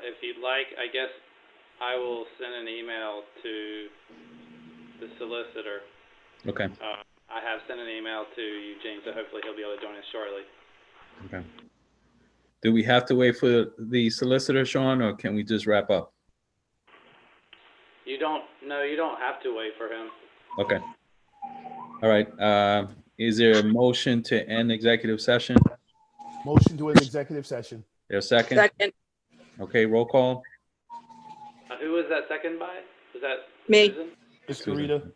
If you'd like, I guess I will send an email to the solicitor. Okay. I have sent an email to Eugene, so hopefully he'll be able to join us shortly. Okay. Do we have to wait for the solicitor, Sean, or can we just wrap up? You don't have to wait for him. Okay. All right. Is there a motion to end executive session? Motion to end executive session. There a second? Second. Okay, roll call. Who was that second by? Was that Me. Susan? It's Susan. Karita.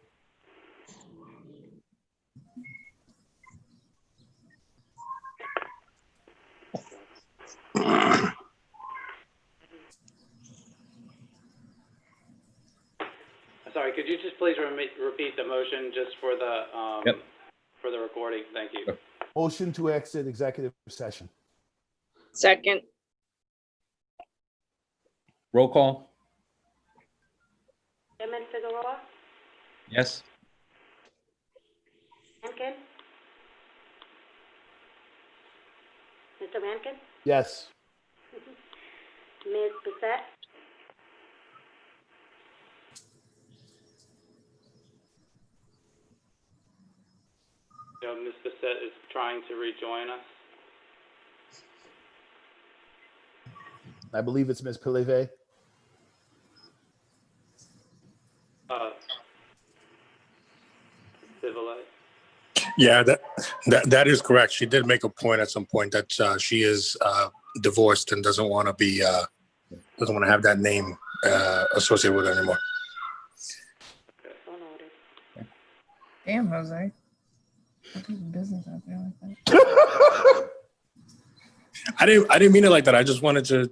Sorry, could you just please repeat the motion just for the Yep. for the recording? Thank you. Motion to exit executive session. Second. Roll call. Chairman Figueroa, Yes. Rankin? Mr. Rankin? Yes. Ms. Bissette? Ms. Bissette is trying to rejoin us. I believe it's Ms. Pileve. Civilite. Yeah, that is correct. She did make a point at some point that she is divorced and doesn't want to have that name associated with her anymore. Damn, Jose. What kind of business out there like that? I didn't mean it like that. I just wanted to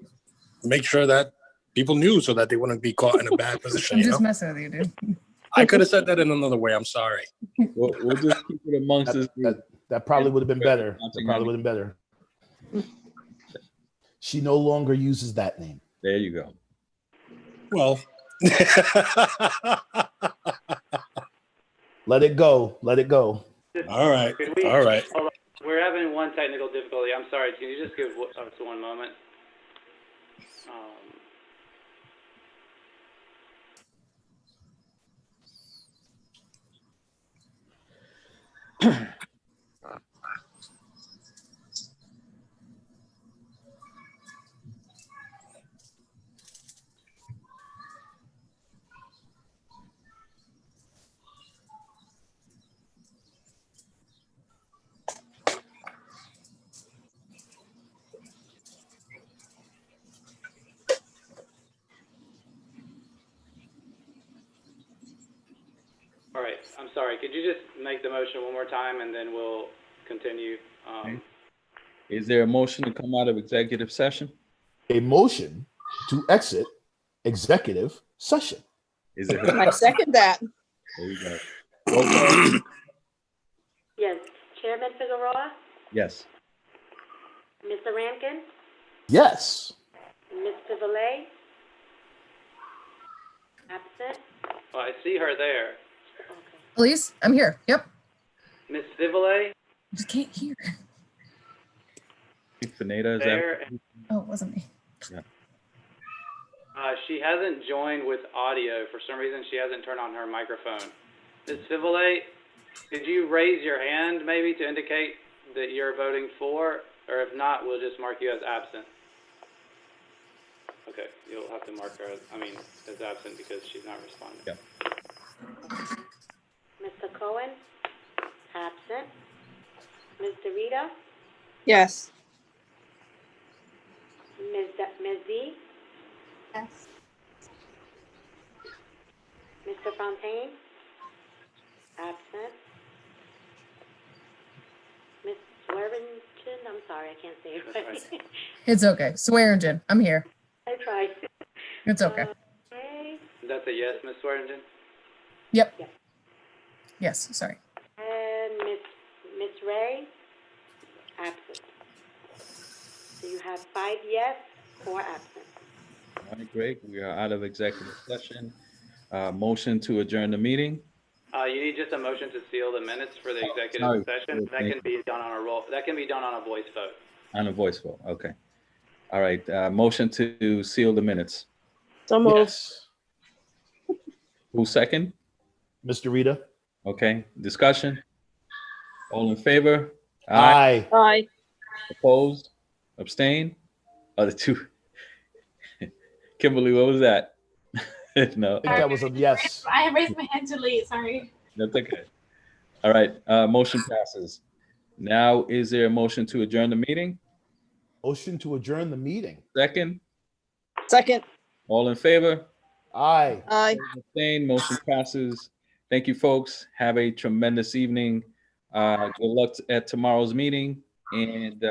make sure that people knew so that they wouldn't be caught in a bad position. I'm just messing with you, dude. I could have said that in another way. I'm sorry. We'll just keep it amongst this group. That probably would have been better. That probably would have been better. She no longer uses that name. There you go. Well, let it go. Let it go. All right. Could All right. hold on. We're having one technical difficulty. I'm sorry. Can you just give us 1 moment? All right. I'm sorry. Could you just make the motion one more time and then we'll continue? Okay. Is there a motion to come out of executive session? A motion to exit executive session. Is it? I second that. There you go. Roll call. Yes. Chairman Figueroa, Yes. Mr. Rankin, Yes. Mr. Valet, absent. Well, I see her there. Elise, I'm here. Yep. Ms. Vivalet? I just can't hear. Fineta, is There. that? Oh, it wasn't me. Yeah. She hasn't joined with audio. For some reason, she hasn't turned on her microphone. Ms. Vivalet, could you raise your hand maybe to indicate that you're voting for? Or if not, we'll just mark you as absent. Okay, you'll have to mark her as absent because she's not responding. Yep. Mr. Cohen, absent. Ms. DeRita, Yes. Ms. Z, Yes. Mr. Fontaine, absent. Ms. Swearingen, I'm sorry, I can't say it right. It's okay. Swearingen, I'm here. I tried. It's okay. Okay. That's a yes, Ms. Swearingen? Yep. Yes, sorry. And Miss Ray, absent. So you have 5 yes, 4 absent. All right, great. We are out of executive session. Motion to adjourn the meeting. You need just a motion to seal the minutes for the executive sorry. session. That can be done on a roll. That can be done on a voice vote. On a voice vote, okay. All right, motion to seal the minutes. So moved. Yes. Who second? Mr. Rita. Okay, discussion? All in favor? Aye. Aye. Opposed? Abstain? Other two. Kimberly, what was that? No. I think that was a yes. I raised my hand too late, sorry. That's okay. All right, motion passes. Now, is there a motion to adjourn the meeting? Motion to adjourn the meeting. Second? Second. All in favor? Aye. Aye. Abstain, motion passes. Thank you, folks. Have a tremendous evening. Good luck at tomorrow's meeting, and we